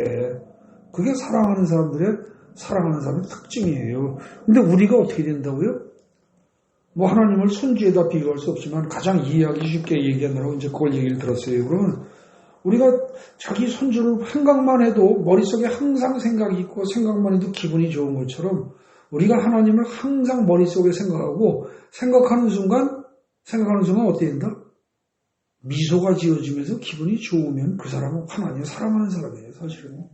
그게 사랑하는 사람의 특징이에요. 근데 우리가 어떻게 된다고요? 뭐 하나님을 손주에다 비교할 수 없지만 가장 이해하기 쉽게 얘기하느라고 이제 그걸 얘기를 들었어요. 그러면 우리가 자기 손주를 생각만 해도 머릿속에 항상 생각이 있고 생각만 해도 기분이 좋은 것처럼 우리가 하나님을 항상 머릿속에 생각하고 생각하는 순간 어떻게 된다? 미소가 지어지면서 기분이 좋으면 그 사람은 하나님을 사랑하는 사람이에요. 사실은.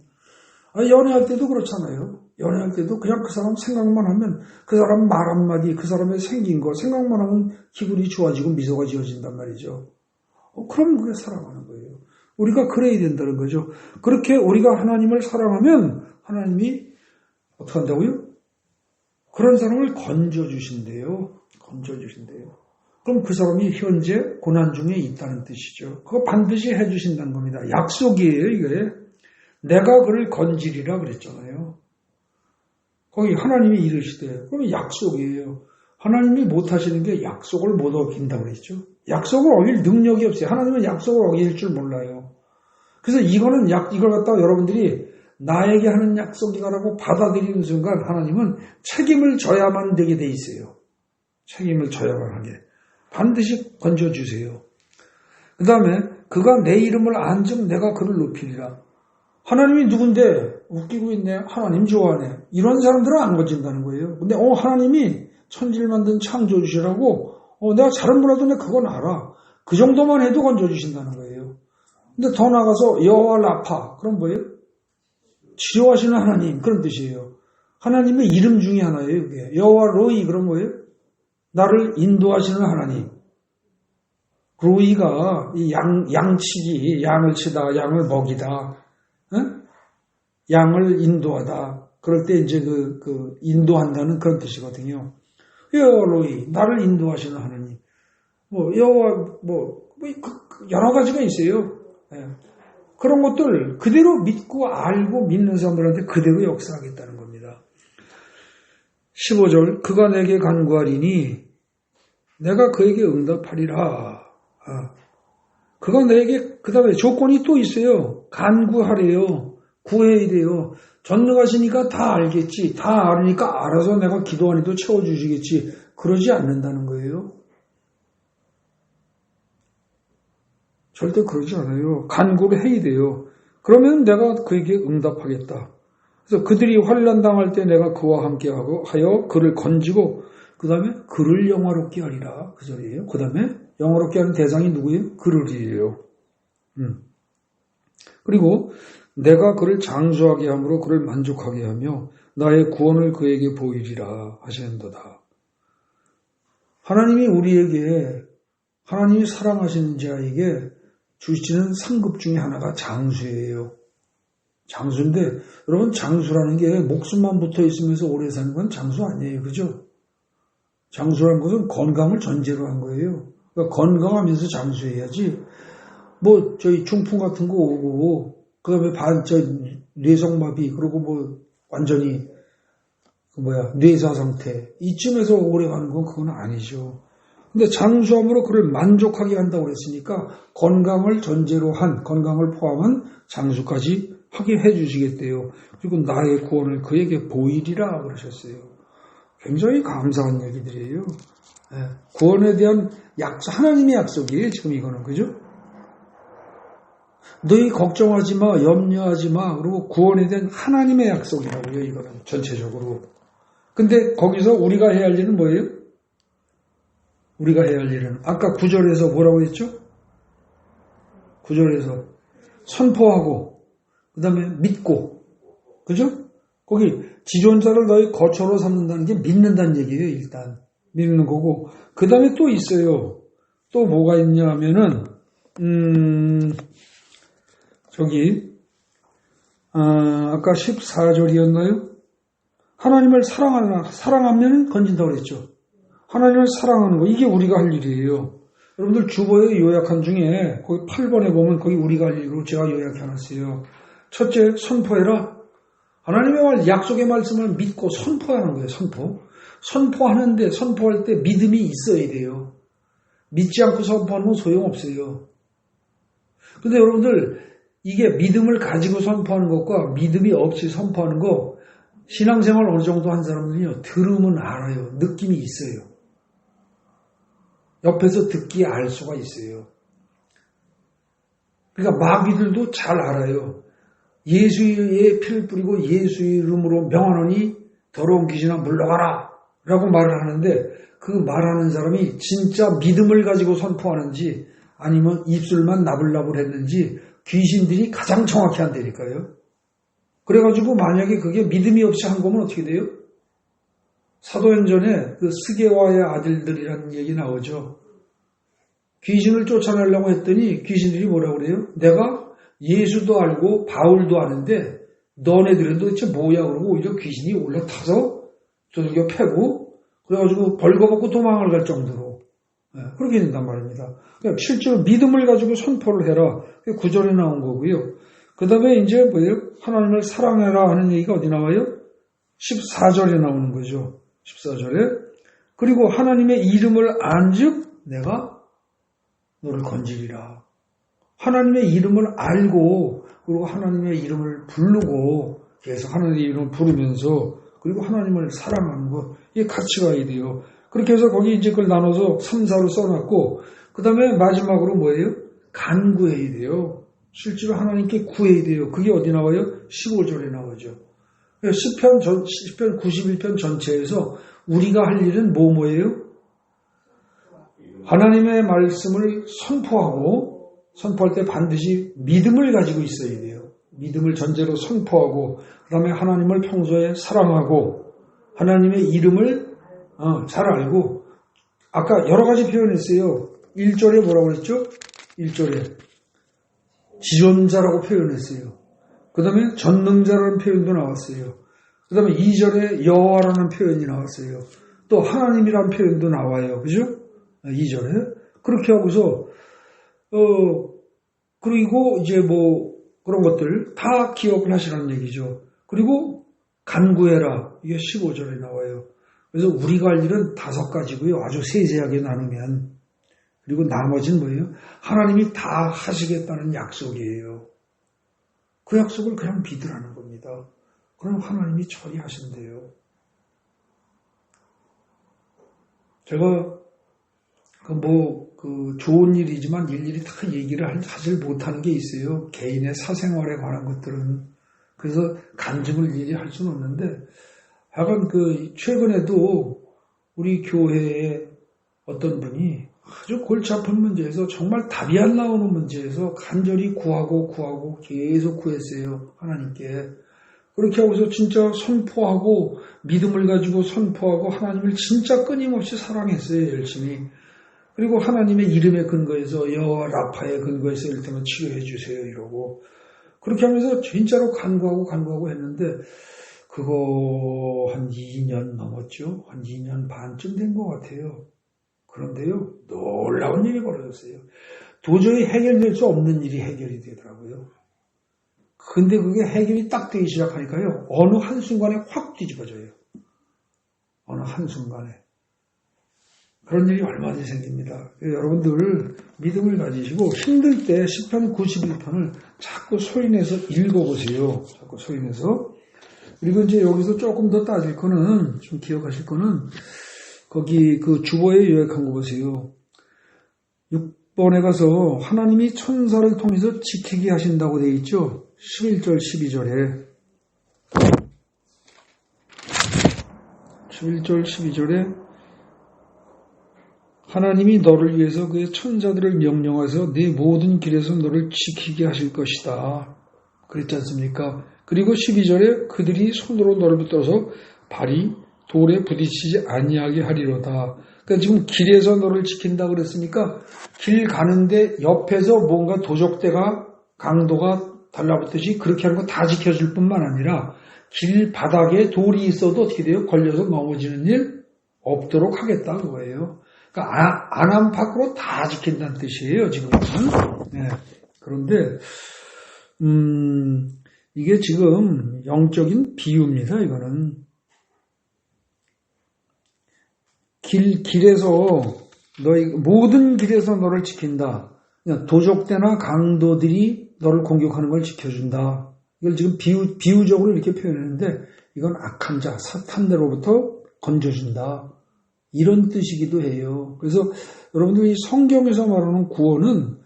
연애할 때도 그렇잖아요. 연애할 때도 그냥 그 사람 생각만 하면 그 사람 말 한마디, 그 사람의 생긴 거 생각만 하면 기분이 좋아지고 미소가 지어진단 말이죠. 그럼 그게 사랑하는 거예요. 우리가 그래야 된다는 거죠. 그렇게 우리가 하나님을 사랑하면 하나님이 어떻게 한다고요? 그런 사람을 건져주신대요. 건져주신대요. 그럼 그 사람이 현재 고난 중에 있다는 뜻이죠. 그거 반드시 해주신다는 겁니다. 약속이에요, 이게. 내가 그를 건지리라 그랬잖아요. 거기 하나님이 이르시되, 그러면 약속이에요. 하나님이 못하시는 게 약속을 못 어긴다고 그랬죠. 약속을 어길 능력이 없어요. 하나님은 약속을 어길 줄 몰라요. 그래서 이걸 갖다가 여러분들이 나에게 하는 약속이라고 받아들이는 순간 하나님은 책임을 져야만 되게 돼 있어요. 책임을 져야만 하게. 반드시 건져주세요. 그 다음에 그가 내 이름을 안즉 내가 그를 높이리라. 하나님이 누군데 웃기고 있네. 하나님 좋아하네. 이런 사람들은 안 건진다는 거예요. 근데 하나님이 천지를 만든 창조주시라고 내가 잘은 몰라도 내가 그건 알아. 그 정도만 해도 건져주신다는 거예요. 근데 더 나가서 여호와 라파. 그럼 뭐예요? 치료하시는 하나님. 그런 뜻이에요. 하나님의 이름 중에 하나예요. 이게. 여호와 로이. 그럼 뭐예요? 나를 인도하시는 하나님. 로이가 이 양치기, 양을 치다, 양을 먹이다, 응? 양을 인도하다. 그럴 때 이제 인도한다는 그런 뜻이거든요. 여호와 로이, 나를 인도하시는 하나님. 여호와 여러 가지가 있어요. 예. 그런 것들 그대로 믿고 알고 믿는 사람들한테 그대로 역사하겠다는 겁니다. 15절, 그가 내게 간구하리니 내가 그에게 응답하리라. 그가 내게, 그 다음에 조건이 또 있어요. 간구하래요. 구해야 돼요. 전능하시니까 다 알겠지. 다 알으니까 알아서 내가 기도 안에도 채워주시겠지. 그러지 않는다는 거예요. 절대 그러지 않아요. 간구를 해야 돼요. 그러면 내가 그에게 응답하겠다. 그래서 그들이 환난 당할 때 내가 그와 함께 하여 그를 건지고 그 다음에 그를 영화롭게 하리라. 그 절이에요. 그 다음에 영화롭게 하는 대상이 누구예요? 그를이에요. 그리고 내가 그를 장수하게 함으로 그를 만족하게 하며 나의 구원을 그에게 보이리라 하시는도다. 하나님이 우리에게, 하나님이 사랑하시는 자에게 주시는 상급 중에 하나가 장수예요. 장수인데 여러분, 장수라는 게 목숨만 붙어 있으면서 오래 사는 건 장수 아니에요. 그죠? 장수라는 것은 건강을 전제로 한 거예요. 그러니까 건강하면서 장수해야지. 저희 중풍 같은 거 오고, 그 다음에 뇌성마비, 그리고 완전히, 뇌사 상태. 이쯤에서 오래 가는 건 그건 아니죠. 근데 장수함으로 그를 만족하게 한다고 그랬으니까, 건강을 전제로 한, 건강을 포함한 장수까지 하게 해주시겠대요. 그리고 나의 구원을 그에게 보이리라 그러셨어요. 굉장히 감사한 얘기들이에요. 네. 구원에 대한 약속, 하나님의 약속이에요. 지금 이거는. 그죠? 너희 걱정하지 마, 염려하지 마. 그리고 구원에 대한 하나님의 약속이라고요. 이거는 전체적으로. 근데 거기서 우리가 해야 할 일은 뭐예요? 우리가 해야 할 일은 아까 9절에서 뭐라고 했죠? 9절에서 선포하고 그 다음에 믿고, 그죠? 거기 지존자를 너희 거처로 삼는다는 게 믿는다는 얘기예요. 일단 믿는 거고, 그 다음에 또 있어요. 또 뭐가 있냐 하면은 아까 14절이었나요? 하나님을 사랑하면 건진다고 그랬죠. 하나님을 사랑하는 거, 이게 우리가 할 일이에요. 여러분들 주보에 요약한 중에 거기 8번에 보면 거기 우리가 할 일로 제가 요약해놨어요. 첫째, 선포해라. 하나님의 약속의 말씀을 믿고 선포하는 거예요. 선포하는데, 선포할 때 믿음이 있어야 돼요. 믿지 않고 선포하는 건 소용없어요. 근데 여러분들, 이게 믿음을 가지고 선포하는 것과 믿음이 없이 선포하는 거, 신앙생활 어느 정도 한 사람들은요, 들으면 알아요. 느낌이 있어요. 옆에서 듣기에 알 수가 있어요. 그러니까 마귀들도 잘 알아요. 예수의 피를 뿌리고 예수 이름으로 명하노니 더러운 귀신아 물러가라 라고 말을 하는데, 그 말하는 사람이 진짜 믿음을 가지고 선포하는지 아니면 입술만 나불나불 했는지 귀신들이 가장 정확히 한다니까요. 그래가지고 만약에 그게 믿음이 없이 한 거면 어떻게 돼요? 사도행전에 그 스게와의 아들들이라는 얘기 나오죠. 귀신을 쫓아내려고 했더니 귀신들이 뭐라고 그래요? 내가 예수도 알고 바울도 아는데 너네들은 도대체 뭐야 그러고 오히려 귀신이 올라타서 두들겨 패고 그래가지고 벌거벗고 도망을 갈 정도로 그렇게 된단 말입니다. 그러니까 실제로 믿음을 가지고 선포를 해라. 그게 9절에 나온 거고요. 그 다음에 이제 뭐예요? 하나님을 사랑해라 하는 얘기가 어디 나와요? 14절에 나오는 거죠. 14절에. 그리고 하나님의 이름을 안즉 내가 너를 건지리라. 하나님의 이름을 알고 그리고 하나님의 이름을 부르고 계속 하나님의 이름을 부르면서 그리고 하나님을 사랑하는 것 이게 같이 가야 돼요. 그렇게 해서 거기 이제 그걸 나눠서 3, 4로 써놨고 그 다음에 마지막으로 뭐예요? 간구해야 돼요. 실제로 하나님께 구해야 돼요. 그게 어디 나와요? 15절에 나오죠. 시편 91편 전체에서 우리가 할 일은 뭐예요? 하나님의 말씀을 선포할 때 반드시 믿음을 가지고 있어야 돼요. 믿음을 전제로 선포하고 그 다음에 하나님을 평소에 사랑하고 하나님의 이름을 잘 알고 아까 여러 가지 표현했어요. 1절에 뭐라고 그랬죠? 1절에 지존자라고 표현했어요. 그 다음에 전능자라는 표현도 나왔어요. 그 다음에 2절에 여호와라는 표현이 나왔어요. 또 하나님이라는 표현도 나와요. 그죠? 2절에. 그렇게 하고서, 그리고 이제 뭐 그런 것들 다 기억을 하시라는 얘기죠. 그리고 간구해라. 이게 15절에 나와요. 그래서 우리가 할 일은 5가지고요. 아주 세세하게 나누면. 그리고 나머지는 뭐예요? 하나님이 다 하시겠다는 약속이에요. 그 약속을 그냥 믿으라는 겁니다. 그럼 하나님이 처리하신대요. 제가 좋은 일이지만 일일이 다 얘기를 하질 못하는 게 있어요. 개인의 사생활에 관한 것들은. 그래서 간증을 일일이 할 수는 없는데, 약간 최근에도 우리 교회에 어떤 분이 아주 골치 아픈 문제에서 정말 답이 안 나오는 문제에서 간절히 구하고 계속 구했어요. 하나님께. 그렇게 하고서 진짜 선포하고 믿음을 가지고 선포하고 하나님을 진짜 끊임없이 사랑했어요. 열심히. 그리고 하나님의 이름에 근거해서 여호와 라파에 근거해서 이를테면 치료해 주세요 이러고 그렇게 하면서 진짜로 간구하고 했는데 그거 한 2년 넘었죠. 한 2년 반쯤 된 것 같아요. 그런데요, 놀라운 일이 벌어졌어요. 도저히 해결될 수 없는 일이 해결이 되더라고요. 근데 그게 해결이 딱 되기 시작하니까요, 어느 한순간에 확 뒤집어져요. 어느 한순간에. 그런 일이 얼마든지 생깁니다. 여러분들 믿음을 가지시고 힘들 때 시편 91편을 자꾸 소리내서 읽어보세요. 자꾸 소리내서. 그리고 이제 여기서 조금 더 따질 거는, 좀 기억하실 거는, 거기 주보에 요약한 거 보세요. 6번에 가서 하나님이 천사를 통해서 지키게 하신다고 되어 있죠. 11절, 12절에. 11절, 12절에 하나님이 너를 위해서 그의 천사들을 명령하셔서 네 모든 길에서 너를 지키게 하실 것이다. 그랬지 않습니까? 그리고 12절에 그들이 손으로 너를 붙들어서 발이 돌에 부딪히지 아니하게 하리로다. 그러니까 지금 길에서 너를 지킨다 그랬으니까 길 가는데 옆에서 뭔가 도적대가 강도가 달라붙듯이 그렇게 하는 거 다 지켜줄 뿐만 아니라 길 바닥에 돌이 있어도 어떻게 돼요? 걸려서 넘어지는 일 없도록 하겠다는 거예요. 그러니까 안안팎으로 다 지킨다는 뜻이에요. 지금은. 네. 그런데 이게 지금 영적인 비유입니다. 이거는. 길에서 모든 길에서 너를 지킨다. 그냥 도적대나 강도들이 너를 공격하는 걸 지켜준다. 이걸 지금 비유적으로 이렇게 표현했는데 이건 악한 자, 사탄으로부터 건져준다. 이런 뜻이기도 해요. 그래서 여러분들이 성경에서 말하는 구원은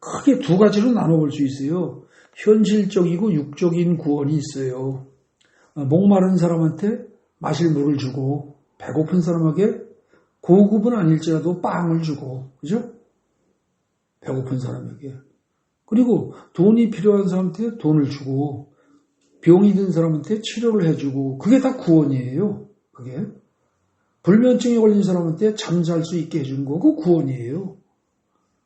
크게 두 가지로 나눠볼 수 있어요. 현실적이고 육적인 구원이 있어요. 목마른 사람한테 마실 물을 주고 배고픈 사람에게 고급은 아닐지라도 빵을 주고, 그죠? 배고픈 사람에게. 그리고 돈이 필요한 사람한테 돈을 주고, 병이 든 사람한테 치료를 해주고, 그게 다 구원이에요. 그게. 불면증에 걸린 사람한테 잠잘 수 있게 해주는 거고 구원이에요.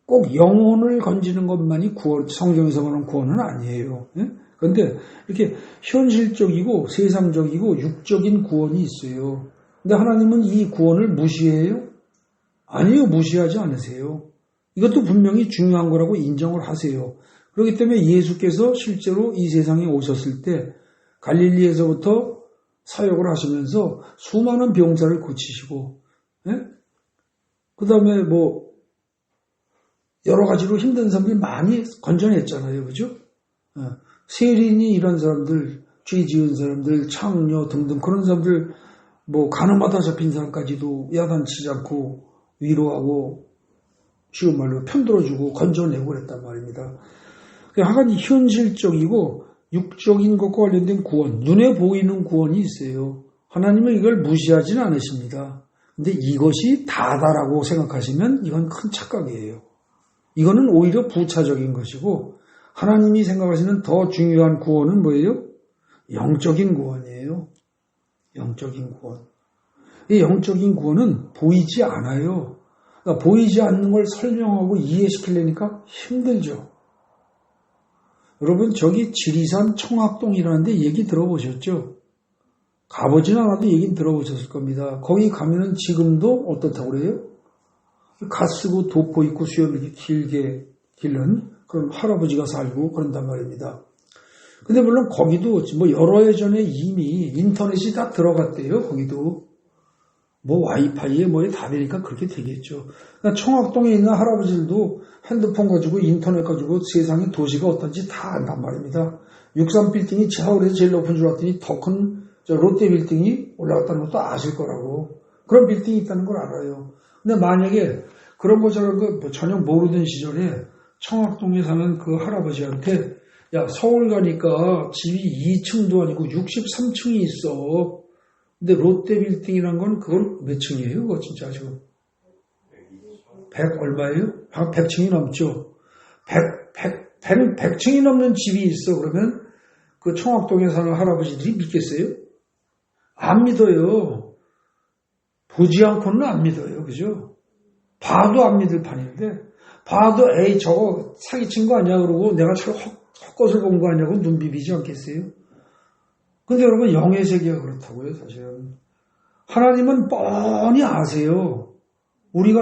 꼭 영혼을 건지는 것만이 구원, 성경에서 말하는 구원은 아니에요. 그런데 이렇게 현실적이고 세상적이고 육적인 구원이 있어요. 근데 하나님은 이 구원을 무시해요? 아니요, 무시하지 않으세요. 이것도 분명히 중요한 거라고 인정을 하세요. 그렇기 때문에 예수께서 실제로 이 세상에 오셨을 때 갈릴리에서부터 사역을 하시면서 수많은 병자를 고치시고, 그 다음에 여러 가지로 힘든 사람들이 많이 건져냈잖아요. 그죠? 세린이 이런 사람들, 죄 지은 사람들, 창녀 등등 그런 사람들, 가늠하다 잡힌 사람까지도 야단치지 않고 위로하고 쉬운 말로 편들어주고 건져내고 그랬단 말입니다. 하간 현실적이고 육적인 것과 관련된 구원, 눈에 보이는 구원이 있어요. 하나님은 이걸 무시하지는 않으십니다. 근데 이것이 다다라고 생각하시면 이건 큰 착각이에요. 이거는 오히려 부차적인 것이고 하나님이 생각하시는 더 중요한 구원은 뭐예요? 영적인 구원이에요. 영적인 구원. 이 영적인 구원은 보이지 않아요. 그러니까 보이지 않는 걸 설명하고 이해시키려니까 힘들죠. 여러분 저기 지리산 청학동이라는 데 얘기 들어보셨죠? 가보진 않아도 얘기는 들어보셨을 겁니다. 거기 가면은 지금도 어떻다고 그래요? 갓 쓰고 도포 입고 수염 이렇게 길게 기른 그런 할아버지가 살고 그런단 말입니다. 근데 물론 거기도 여러 해 전에 이미 인터넷이 다 들어갔대요. 거기도 와이파이에 다 되니까 그렇게 되겠죠. 그러니까 청학동에 있는 할아버지들도 핸드폰 가지고 인터넷 가지고 세상의 도시가 어떤지 다 안단 말입니다. 63빌딩이 서울에서 제일 높은 줄 알았더니 더 큰 롯데빌딩이 올라갔다는 것도 아실 거라고. 그런 빌딩이 있다는 걸 알아요. 근데 만약에 그런 것처럼 전혀 모르던 시절에 청학동에 사는 그 할아버지한테 야 서울 가니까 집이 2층도 아니고 63층이 있어. 근데 롯데빌딩이란 건 그건 몇 층이에요? 그거 진짜 지금 100 얼마예요? 100층이 넘죠. 100층이 넘는 집이 있어. 그러면 그 청학동에 사는 할아버지들이 믿겠어요? 안 믿어요. 보지 않고는 안 믿어요. 그죠? 봐도 안 믿을 판인데 봐도 에이 저거 사기친 거 아니야 그러고 내가 참 헛것을 본 거 아니냐고 눈 비비지 않겠어요? 근데 여러분 영의 세계가 그렇다고요. 사실은 하나님은 뻔히 아세요. 우리가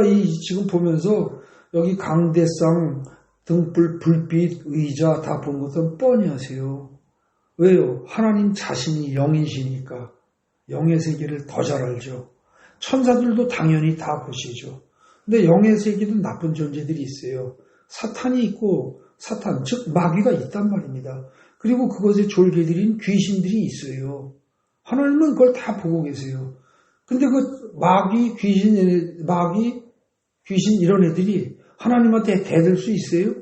지금 보면서 여기 강대상 등불 불빛 의자 다 본 것은 뻔히 아세요. 왜요? 하나님 자신이 영이시니까 영의 세계를 더 잘 알죠. 천사들도 당연히 다 보시죠. 근데 영의 세계도 나쁜 존재들이 있어요. 사탄이 있고 사탄, 즉 마귀가 있단 말입니다. 그리고 그것의 졸개들인 귀신들이 있어요. 하나님은 그걸 다 보고 계세요. 근데 그 마귀, 귀신 이런 애들이 하나님한테 대들 수 있어요?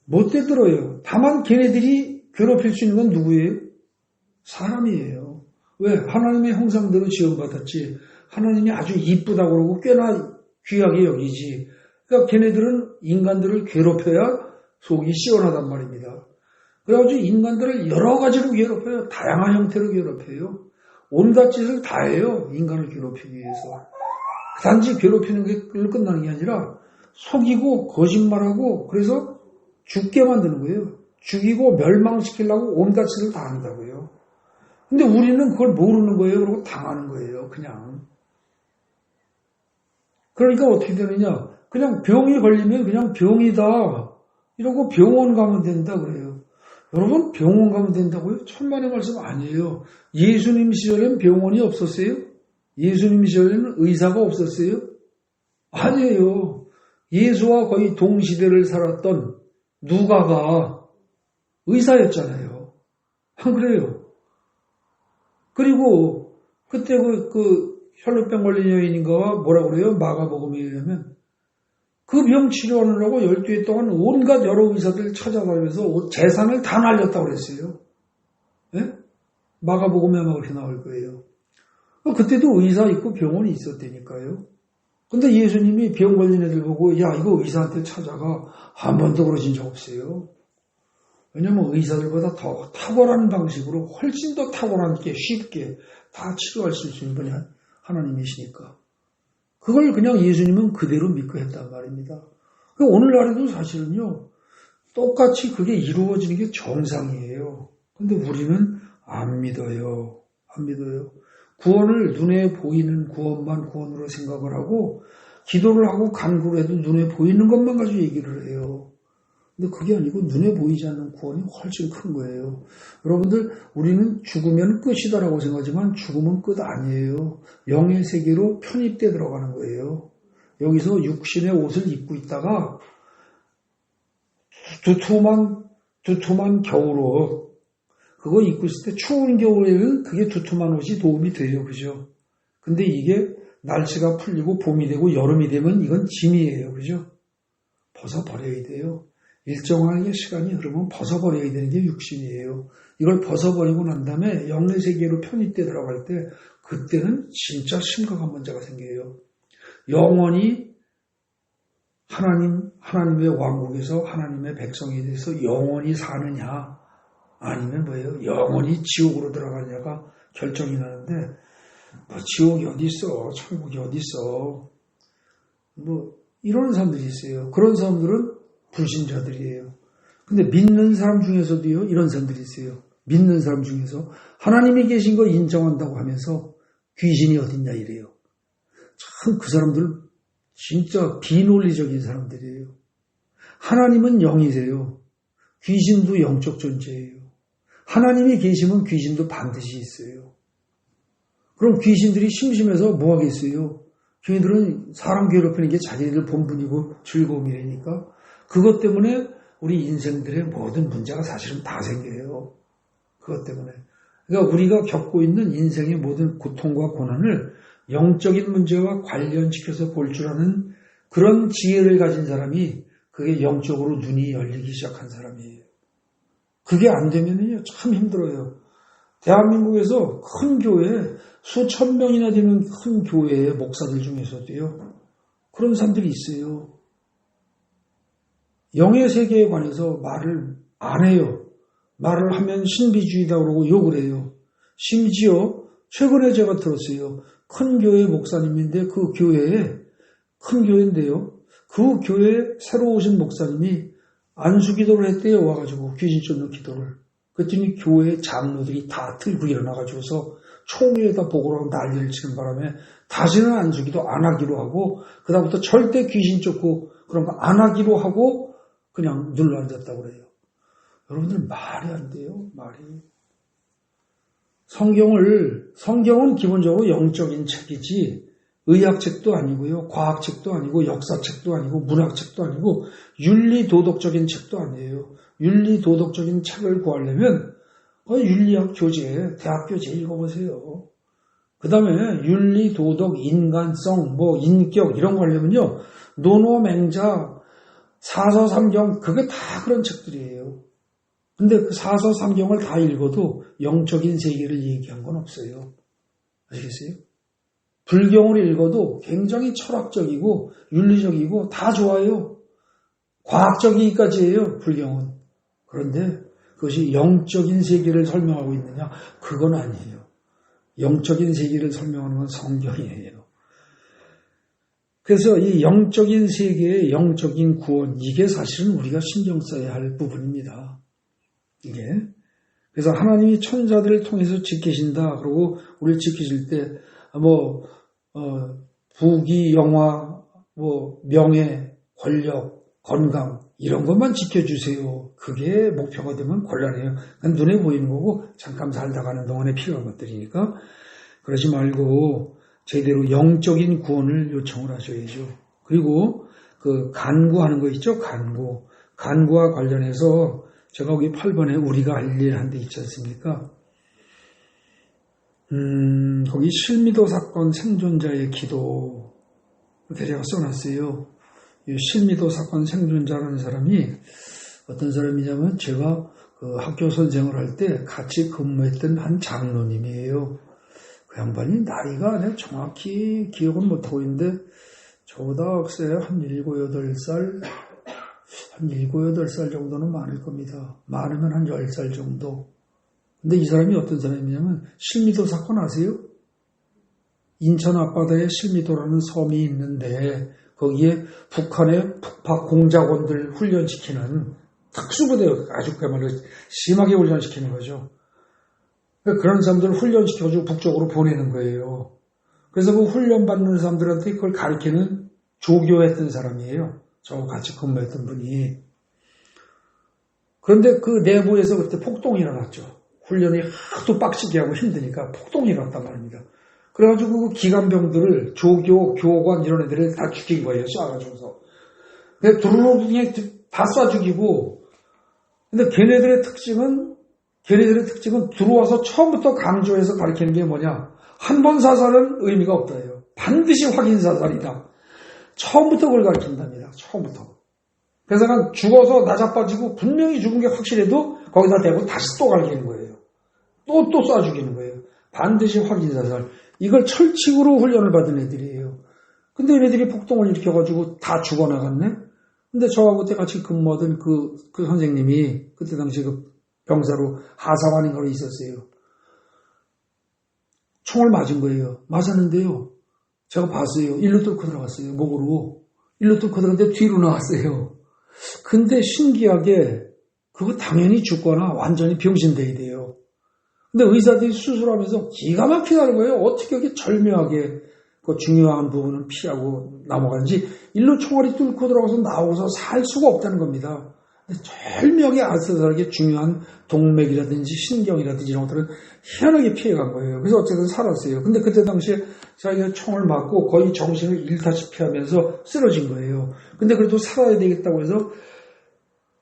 못 대들어요. 다만 걔네들이 괴롭힐 수 있는 건 누구예요? 사람이에요. 왜? 하나님의 형상대로 지원받았지. 하나님이 아주 이쁘다고 그러고 꽤나 귀하게 여기지. 그러니까 걔네들은 인간들을 괴롭혀야 속이 시원하단 말입니다. 그래가지고 인간들을 여러 가지로 괴롭혀요. 다양한 형태로 괴롭혀요. 온갖 짓을 다 해요. 인간을 괴롭히기 위해서. 단지 괴롭히는 게 끝나는 게 아니라 속이고 거짓말하고 그래서 죽게 만드는 거예요. 죽이고 멸망시키려고 온갖 짓을 다 한다고요. 근데 우리는 그걸 모르는 거예요. 그리고 당하는 거예요. 그냥. 그러니까 어떻게 되느냐. 그냥 병이 걸리면 그냥 병이다. 이러고 병원 가면 된다 그래요. 여러분 병원 가면 된다고요? 천만의 말씀 아니에요. 예수님 시절에는 병원이 없었어요? 예수님 시절에는 의사가 없었어요? 아니에요. 예수와 거의 동시대를 살았던 누가가 의사였잖아요. 안 그래요? 그리고 그때 그 혈루병 걸린 여인인가가 뭐라고 그래요? 마가복음에 의하면 그 병 치료하느라고 12해 동안 온갖 여러 의사들 찾아다니면서 재산을 다 날렸다고 그랬어요. 예? 마가복음에 아마 그렇게 나올 거예요. 그때도 의사 있고 병원이 있었다니까요. 근데 예수님이 병 걸린 애들 보고 야 이거 의사한테 찾아가 한 번도 그러신 적 없어요. 왜냐하면 의사들보다 더 탁월한 방식으로 훨씬 더 탁월하게 쉽게 다 치료할 수 있는 분이 하나님이시니까. 그걸 그냥 예수님은 그대로 믿고 했단 말입니다. 오늘날에도 사실은요, 똑같이 그게 이루어지는 게 정상이에요. 근데 우리는 안 믿어요. 안 믿어요. 구원을 눈에 보이는 구원만 구원으로 생각을 하고, 기도를 하고 간구를 해도 눈에 보이는 것만 가지고 얘기를 해요. 근데 그게 아니고 눈에 보이지 않는 구원이 훨씬 큰 거예요. 여러분들, 우리는 죽으면 끝이다라고 생각하지만 죽음은 끝 아니에요. 영의 세계로 편입돼 들어가는 거예요. 여기서 육신의 옷을 입고 있다가 두툼한 겨울옷, 그거 입고 있을 때 추운 겨울에는 그게 두툼한 옷이 도움이 돼요. 그죠? 근데 이게 날씨가 풀리고 봄이 되고 여름이 되면 이건 짐이에요. 그죠? 벗어버려야 돼요. 일정하게 시간이 흐르면 벗어버려야 되는 게 육신이에요. 이걸 벗어버리고 난 다음에 영의 세계로 편입돼 들어갈 때 그때는 진짜 심각한 문제가 생겨요. 영원히 하나님의 왕국에서 하나님의 백성에 대해서 영원히 사느냐 아니면 뭐예요? 영원히 지옥으로 들어가느냐가 결정이 나는데 뭐 지옥이 어디 있어? 천국이 어디 있어? 뭐 이런 사람들이 있어요. 그런 사람들은 불신자들이에요. 근데 믿는 사람 중에서도요, 이런 사람들이 있어요. 믿는 사람 중에서 하나님이 계신 거 인정한다고 하면서 귀신이 어딨냐 이래요. 참 그 사람들 진짜 비논리적인 사람들이에요. 하나님은 영이세요. 귀신도 영적 존재예요. 하나님이 계시면 귀신도 반드시 있어요. 그럼 귀신들이 심심해서 뭐 하겠어요? 걔네들은 사람 괴롭히는 게 자기네들 본분이고 즐거움이라니까. 그것 때문에 우리 인생들의 모든 문제가 사실은 다 생겨요. 그것 때문에. 그러니까 우리가 겪고 있는 인생의 모든 고통과 고난을 영적인 문제와 관련시켜서 볼 줄 아는 그런 지혜를 가진 사람이 그게 영적으로 눈이 열리기 시작한 사람이에요. 그게 안 되면요 참 힘들어요. 대한민국에서 큰 교회, 수천 명이나 되는 큰 교회의 목사들 중에서도요. 그런 사람들이 있어요. 영의 세계에 관해서 말을 안 해요. 말을 하면 신비주의다 그러고 욕을 해요. 심지어 최근에 제가 들었어요. 큰 교회 목사님인데 그 교회에 큰 교회인데요. 그 교회에 새로 오신 목사님이 안수기도를 했대요. 와가지고 귀신 쫓는 기도를. 그랬더니 교회 장로들이 다 들고 일어나가지고서 총회에다 보고를 하고 난리를 치는 바람에 다시는 안수기도 안 하기로 하고 그다음부터 절대 귀신 쫓고 그런 거 안 하기로 하고 그냥 눌러앉았다고 그래요. 여러분들 말이 안 돼요. 말이. 성경은 기본적으로 영적인 책이지 의학책도 아니고요. 과학책도 아니고 역사책도 아니고 문학책도 아니고 윤리도덕적인 책도 아니에요. 윤리도덕적인 책을 구하려면 윤리학 교재, 대학 교재 읽어보세요. 그 다음에 윤리도덕, 인간성, 인격 이런 거 하려면요. 논어맹자, 사서삼경 그게 다 그런 책들이에요. 근데 그 사서삼경을 다 읽어도 영적인 세계를 얘기한 건 없어요. 아시겠어요? 불경을 읽어도 굉장히 철학적이고 윤리적이고 다 좋아요. 과학적이기까지예요. 불경은. 그런데 그것이 영적인 세계를 설명하고 있느냐? 그건 아니에요. 영적인 세계를 설명하는 건 성경이에요. 그래서 이 영적인 세계의 영적인 구원, 이게 사실은 우리가 신경 써야 할 부분입니다. 이게. 그래서 하나님이 천사들을 통해서 지키신다. 그러고 우리를 지키실 때, 부귀, 영화, 명예, 권력, 건강, 이런 것만 지켜주세요. 그게 목표가 되면 곤란해요. 그건 눈에 보이는 거고, 잠깐 살다 가는 동안에 필요한 것들이니까. 그러지 말고, 제대로 영적인 구원을 요청을 하셔야죠. 그리고, 간구하는 거 있죠? 간구. 간구와 관련해서, 제가 거기 8번에 우리가 할 일 한 데 있지 않습니까? 거기 실미도 사건 생존자의 기도. 이렇게 제가 써놨어요. 이 실미도 사건 생존자라는 사람이 어떤 사람이냐면 제가 그 학교 선생을 할 때 같이 근무했던 한 장로님이에요. 그 양반이 나이가 내가 정확히 기억은 못하고 있는데 저보다 글쎄 한 7, 8살 한 7, 8살 정도는 많을 겁니다. 많으면 한 10살 정도. 근데 이 사람이 어떤 사람이냐면 실미도 사건 아세요? 인천 앞바다에 실미도라는 섬이 있는데 그 거기에 북한의 북파 공작원들 훈련시키는 특수부대요. 아주 그야말로 심하게 훈련시키는 거죠. 그런 사람들을 훈련시켜가지고 북쪽으로 보내는 거예요. 그래서 그 훈련받는 사람들한테 그걸 가르치는 조교했던 사람이에요. 저하고 같이 근무했던 분이. 그런데 그 내부에서 그때 폭동이 일어났죠. 훈련이 하도 빡시게 하고 힘드니까 폭동이 일어났단 말입니다. 그래가지고 그 기관병들을 조교, 교관 이런 애들을 다 죽인 거예요. 쏴가지고서. 근데 두루룩이 다 쏴 죽이고, 근데 걔네들의 특징은 들어와서 처음부터 강조해서 가르치는 게 뭐냐. 한 번 사살은 의미가 없다예요. 반드시 확인 사살이다. 처음부터 그걸 가르친답니다. 처음부터. 그래서 난 죽어서 나자빠지고 분명히 죽은 게 확실해도 거기다 대고 다시 또 가르치는 거예요. 또 쏴 죽이는 거예요. 반드시 확인 사살. 이걸 철칙으로 훈련을 받은 애들이에요. 근데 얘네들이 폭동을 일으켜가지고 다 죽어나갔네? 근데 저하고 그때 같이 근무하던 그 선생님이 그때 당시 그 병사로 하사관인가로 있었어요. 총을 맞은 거예요. 맞았는데요. 제가 봤어요. 일로 뚫고 들어갔어요. 목으로. 일로 뚫고 들어갔는데 뒤로 나왔어요. 근데 신기하게 그거 당연히 죽거나 완전히 병신돼야 돼요. 근데 의사들이 수술하면서 기가 막히다는 거예요. 어떻게 이렇게 절묘하게 그 중요한 부분은 피하고 넘어간지 일로 총알이 뚫고 들어가서 나오고서 살 수가 없다는 겁니다. 절묘하게 아슬아슬하게 중요한 동맥이라든지 신경이라든지 이런 것들은 희한하게 피해간 거예요. 그래서 어쨌든 살았어요. 근데 그때 당시에 자기가 총을 맞고 거의 정신을 잃다시피 하면서 쓰러진 거예요. 근데 그래도 살아야 되겠다고 해서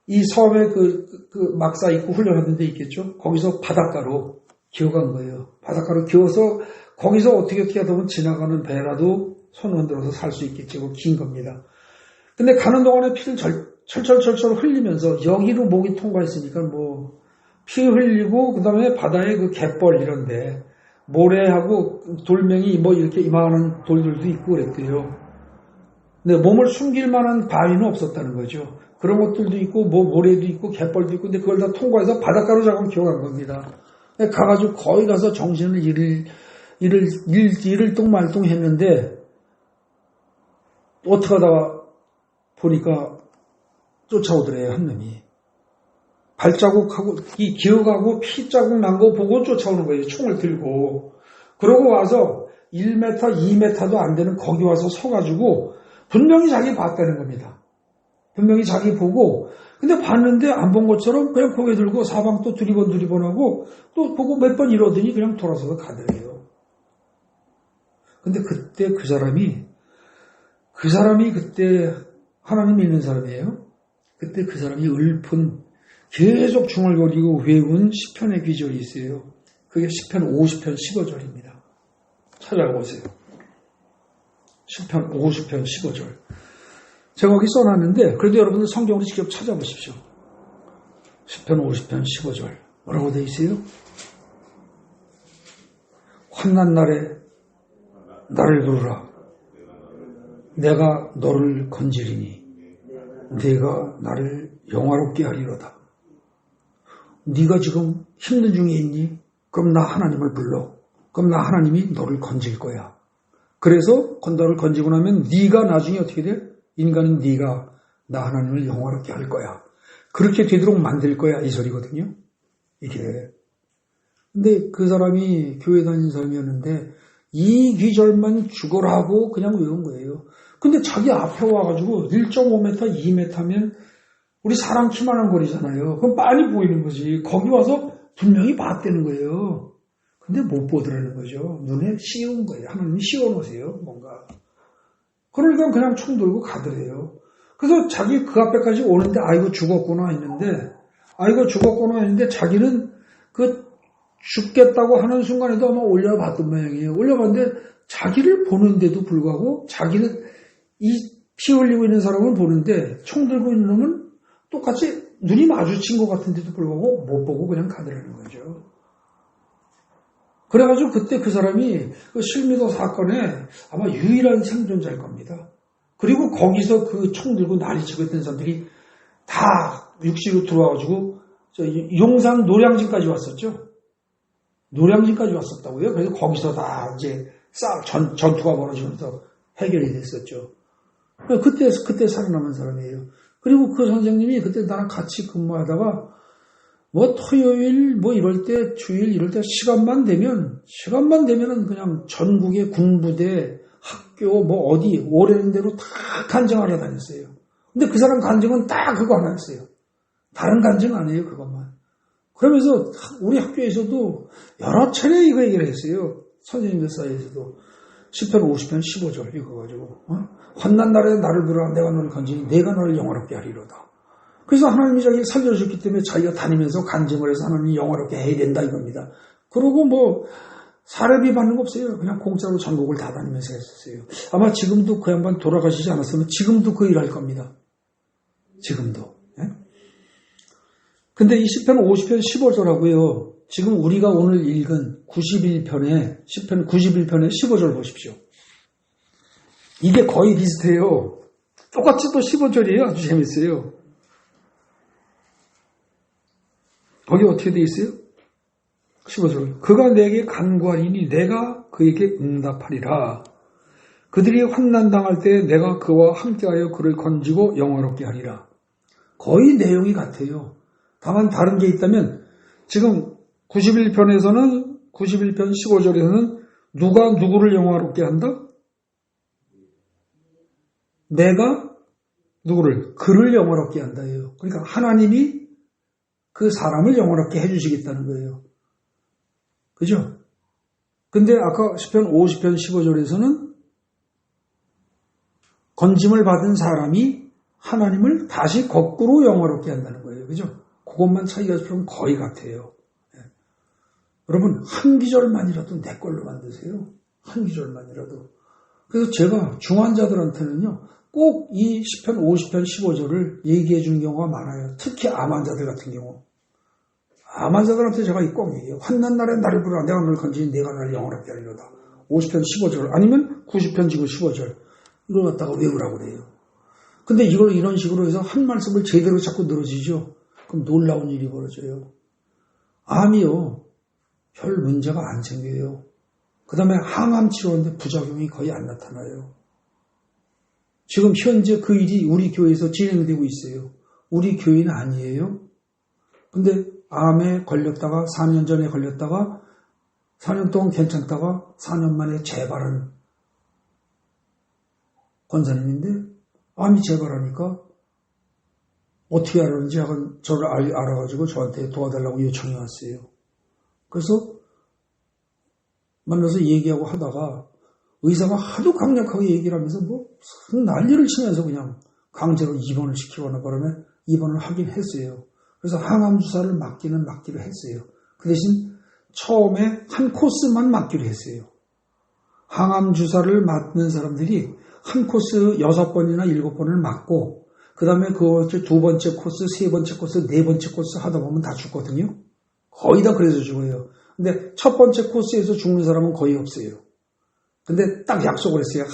이 섬에 그 막사 있고 훈련하는 데 있겠죠. 거기서 바닷가로 기어간 거예요. 바닷가로 기어서 거기서 어떻게 하다 보면 지나가는 배라도 손 흔들어서 살 수 있겠지. 긴 겁니다. 근데 가는 동안에 피를 철철 흘리면서 여기로 목이 통과했으니까 뭐 피 흘리고 그 다음에 바다에 그 갯벌 이런데 모래하고 돌멩이 뭐 이렇게 이만한 돌들도 있고 그랬대요. 근데 몸을 숨길 만한 바위는 없었다는 거죠. 그런 것들도 있고 뭐 모래도 있고 갯벌도 있고 근데 그걸 다 통과해서 바닷가로 잠깐 기어간 겁니다. 가가지고 거기 가서 정신을 잃을 똥말똥 했는데 어떻게 하다가 보니까 쫓아오더래요, 한 놈이. 발자국하고, 기어가고 피자국 난 거 보고 쫓아오는 거예요, 총을 들고. 그러고 와서 1m, 2m도 안 되는 거기 와서 서가지고 분명히 자기 봤다는 겁니다. 분명히 자기 보고, 근데 봤는데 안 본 것처럼 그냥 고개 들고 사방 또 두리번하고 또 보고 몇 번 이러더니 그냥 돌아서서 가더래요. 근데 그때 그 사람이 그때 하나님 믿는 사람이에요. 그때 그 사람이 읊은 계속 중얼거리고 외운 시편의 귀절이 있어요. 그게 시편 50편 15절입니다. 찾아보세요. 시편 50편 15절. 제가 거기 써놨는데 그래도 여러분들 성경으로 직접 찾아보십시오. 시편 50편 15절. 뭐라고 되어 있어요? 환난 날에 나를 부르라. 내가 너를 건지리니 네가 나를 영화롭게 하리로다. 네가 지금 힘든 중에 있니? 그럼 나 하나님을 불러. 그럼 나 하나님이 너를 건질 거야. 그래서 너를 건지고 나면 네가 나중에 어떻게 돼? 인간은 네가 나 하나님을 영화롭게 할 거야. 그렇게 되도록 만들 거야. 이 소리거든요. 이게. 근데 그 사람이 교회 다니는 사람이었는데 이 귀절만 죽어라고 그냥 외운 거예요. 근데 자기 앞에 와가지고 1.5m, 2m면 우리 사람 키만한 거리잖아요. 그럼 빨리 보이는 거지. 거기 와서 분명히 봤다는 거예요. 근데 못 보더라는 거죠. 눈에 씌운 거예요. 하나님이 씌워놓으세요. 뭔가. 그러니까 그냥 총 들고 가더래요. 그래서 자기 그 앞에까지 오는데 아이고 죽었구나 했는데 자기는 그 죽겠다고 하는 순간에도 아마 올려봤던 모양이에요. 올려봤는데 자기를 보는데도 불구하고 자기는 이 피 흘리고 있는 사람은 보는데 총 들고 있는 놈은 똑같이 눈이 마주친 것 같은데도 불구하고 못 보고 그냥 가더라는 거죠. 그래가지고 그때 그 사람이 그 실미도 사건에 아마 유일한 생존자일 겁니다. 그리고 거기서 그 총 들고 난리치고 있던 사람들이 다 육지로 들어와가지고 용산 노량진까지 왔었죠. 노량진까지 왔었다고요. 그래서 거기서 다 이제 전투가 벌어지면서 해결이 됐었죠. 그때 살아남은 사람이에요. 그리고 그 선생님이 그때 나랑 같이 근무하다가 뭐 토요일 뭐 이럴 때 주일 이럴 때 시간만 되면은 그냥 전국의 군부대 학교 뭐 어디 오래는 대로 다 간증하러 다녔어요. 근데 그 사람 간증은 딱 그거 하나였어요. 다른 간증 안 해요, 그것만. 그러면서 우리 학교에서도 여러 차례 이거 얘기를 했어요. 선생님들 사이에서도. 10편, 50편, 15절 읽어가지고 환난 날에 나를 부르라 내가 너를 건지니 내가 너를 영화롭게 하리로다. 그래서 하나님이 자기를 살려주셨기 때문에 자기가 다니면서 간증을 해서 하나님이 영화롭게 해야 된다 이겁니다. 그러고 뭐 사례비 받는 거 없어요. 그냥 공짜로 전국을 다 다니면서 했었어요. 아마 지금도 그 양반 돌아가시지 않았으면 지금도 그 일할 겁니다. 지금도. 예? 근데 이 10편, 50편, 15절하고요. 지금 우리가 오늘 읽은 91편의 10편 91편의 15절 보십시오. 이게 거의 비슷해요. 똑같이 또 15절이에요. 아주 재밌어요. 거기 어떻게 되어 있어요? 15절. 그가 내게 간구하리니 내가 그에게 응답하리라. 그들이 환난당할 때 내가 그와 함께하여 그를 건지고 영화롭게 하리라. 거의 내용이 같아요. 다만 다른 게 있다면 지금 91편 15절에서는 누가 누구를 영화롭게 한다? 내가 누구를? 그를 영화롭게 한다예요. 그러니까 하나님이 그 사람을 영화롭게 해주시겠다는 거예요. 그죠? 근데 아까 10편 50편 15절에서는 건짐을 받은 사람이 하나님을 다시 거꾸로 영화롭게 한다는 거예요. 그죠? 그것만 차이가 좀 거의 같아요. 여러분 한 기절만이라도 내 걸로 만드세요. 한 기절만이라도. 그래서 제가 중환자들한테는요. 꼭 이 10편, 50편, 15절을 얘기해 준 경우가 많아요. 특히 암 환자들 같은 경우. 암 환자들한테 제가 꼭 얘기해요. 환난 날에 나를 부르라 내가 너를 건지니 내가 너를 영원하게 하리로다. 50편, 15절 아니면 90편 지금 15절 이걸 갖다가 외우라고 그래요. 근데 이걸 이런 식으로 해서 한 말씀을 제대로 자꾸 늘어지죠. 그럼 놀라운 일이 벌어져요. 암이요. 별 문제가 안 생겨요. 그 다음에 항암 치료인데 부작용이 거의 안 나타나요. 지금 현재 그 일이 우리 교회에서 진행되고 있어요. 우리 교회는 아니에요. 근데 암에 걸렸다가 4년 전에 걸렸다가 4년 동안 괜찮다가 4년 만에 재발한 권사님인데 암이 재발하니까 어떻게 알았는지 저를 알아가지고 저한테 도와달라고 요청이 왔어요. 그래서 만나서 얘기하고 하다가 의사가 하도 강력하게 얘기를 하면서 뭐 난리를 치면서 그냥 강제로 입원을 시키거나 그러면 입원을 하긴 했어요. 그래서 항암 주사를 맞기를 했어요. 그 대신 처음에 한 코스만 맞기로 했어요. 항암 주사를 맞는 사람들이 한 코스 6번이나 7번을 맞고 그 다음에 그 두 번째 코스, 세 번째 코스, 네 번째 코스 하다 보면 다 죽거든요. 거의 다 그래서 죽어요. 근데 첫 번째 코스에서 죽는 사람은 거의 없어요. 근데 딱 약속을 했어요.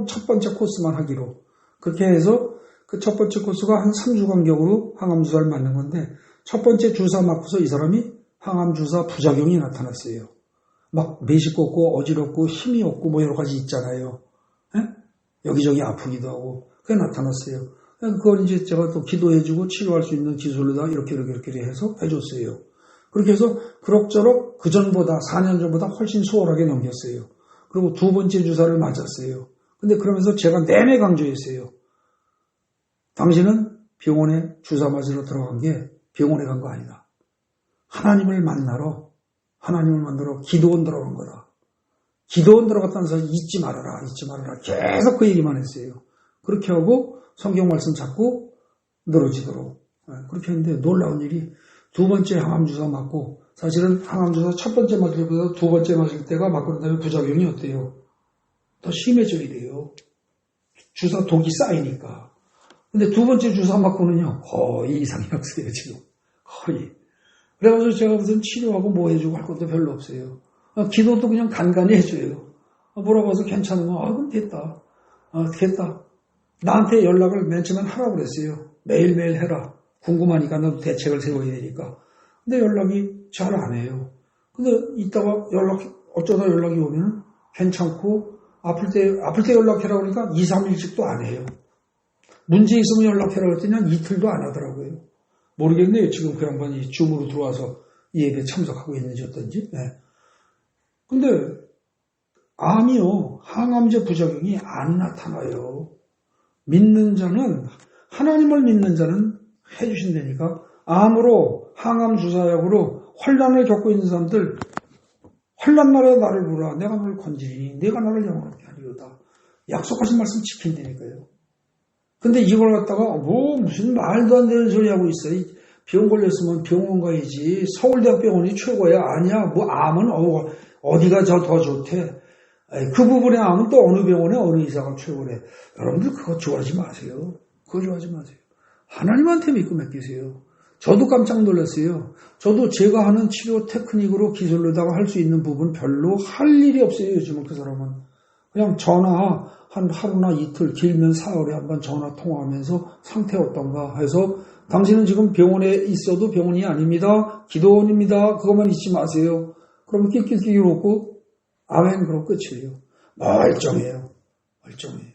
첫 번째 코스만 하기로. 그렇게 해서 그 첫 번째 코스가 한 3주 간격으로 항암 주사를 맞는 건데 첫 번째 주사 맞고서 이 사람이 항암 주사 부작용이 나타났어요. 막 메시껍고 어지럽고 힘이 없고 뭐 여러 가지 있잖아요. 에? 여기저기 아프기도 하고 그게 나타났어요. 그걸 이제 제가 또 기도해주고 치료할 수 있는 기술로다 이렇게 해서 해줬어요. 그렇게 해서 그럭저럭 그 전보다 4년 전보다 훨씬 수월하게 넘겼어요. 그리고 두 번째 주사를 맞았어요. 근데 그러면서 제가 내내 강조했어요. 당신은 병원에 주사 맞으러 들어간 게 병원에 간 거 아니다. 하나님을 만나러 기도원 들어간 거다. 기도원 들어갔다는 사실 잊지 말아라. 계속 그 얘기만 했어요. 그렇게 하고 성경 말씀 잡고 늘어지도록. 그렇게 했는데 놀라운 일이 두 번째 항암 주사 맞고 사실은 항암 주사 첫 번째 맞을 때보다 두 번째 맞을 때가 맞고 난 다음에 부작용이 어때요? 더 심해져야 돼요. 주사 독이 쌓이니까. 근데 두 번째 주사 맞고는요 거의 이상이 없어요 지금. 거의. 그래가지고 제가 무슨 치료하고 뭐 해주고 할 것도 별로 없어요. 기도도 그냥 간간히 해줘요. 뭐라고 해서 괜찮은 거, 그럼 됐다. 됐다. 나한테 연락을 맨 처음엔 하라고 그랬어요. 매일매일 해라. 궁금하니까 나도 대책을 세워야 되니까. 근데 연락이 잘 안 해요. 근데 이따가 어쩌다 연락이 오면 괜찮고 아플 때 연락해라 그러니까 2, 3일씩도 안 해요. 문제 있으면 연락해라 그랬더니 한 이틀도 안 하더라고요. 모르겠네요. 지금 그 양반이 줌으로 들어와서 이 예배에 참석하고 있는지 어떤지. 네. 근데 암이요. 항암제 부작용이 안 나타나요. 믿는 자는 하나님을 믿는 자는 해주신다니까. 암으로 항암 주사약으로 환난을 겪고 있는 사람들 환난 날에 나를 부르라. 내가 너를 건지리니 내가 너를 영원하게 하리로다. 약속하신 말씀 지킨다니까요. 근데 이걸 갖다가 무슨 말도 안 되는 소리 하고 있어. 병 걸렸으면 병원 가야지. 서울대학 병원이 최고야. 아니야. 뭐 암은 어디가 더 좋대. 그 부분의 암은 또 어느 병원에 어느 의사가 최고래. 여러분들 그거 좋아하지 마세요. 그거 좋아하지 마세요. 하나님한테 믿고 맡기세요. 저도 깜짝 놀랐어요. 저도 제가 하는 치료 테크닉으로 기술로다가 할 수 있는 부분 별로 할 일이 없어요. 요즘은 그 사람은. 그냥 전화 한 하루나 이틀 길면 사흘에 한번 전화 통화하면서 상태 어떤가 해서 당신은 지금 병원에 있어도 병원이 아닙니다. 기도원입니다. 그것만 잊지 마세요. 그러면 낄낄끼리 웃고 아멘 그럼 끝이에요. 멀쩡해요. 멀쩡해요.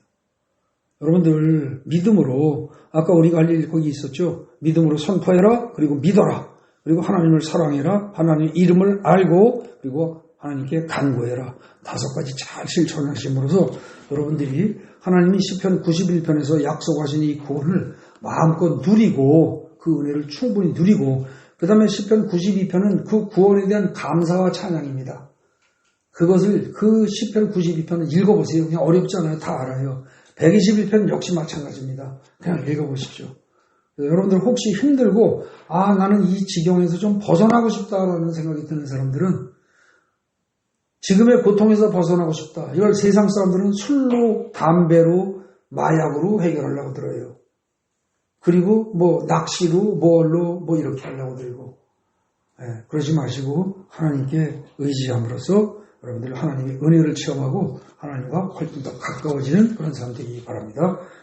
여러분들 믿음으로 아까 우리가 할 일 거기 있었죠. 믿음으로 선포해라. 그리고 믿어라. 그리고 하나님을 사랑해라. 하나님의 이름을 알고 그리고 하나님께 간구해라. 5가지 잘 실천하심으로써 여러분들이 하나님이 시편 91편에서 약속하신 이 구원을 마음껏 누리고 그 은혜를 충분히 누리고 그 다음에 시편 92편은 그 구원에 대한 감사와 찬양입니다. 그것을 그 시편 92편을 읽어보세요. 그냥 어렵잖아요. 다 알아요. 121편 역시 마찬가지입니다. 그냥 읽어보십시오. 여러분들 혹시 힘들고 나는 이 지경에서 좀 벗어나고 싶다라는 생각이 드는 사람들은 지금의 고통에서 벗어나고 싶다. 이걸 세상 사람들은 술로, 담배로, 마약으로 해결하려고 들어요. 그리고 뭐 낚시로, 뭘로 이렇게 하려고 들고. 그러지 마시고 하나님께 의지함으로써 여러분들 하나님의 은혜를 체험하고 하나님과 훨씬 더 가까워지는 그런 사람 되기 바랍니다.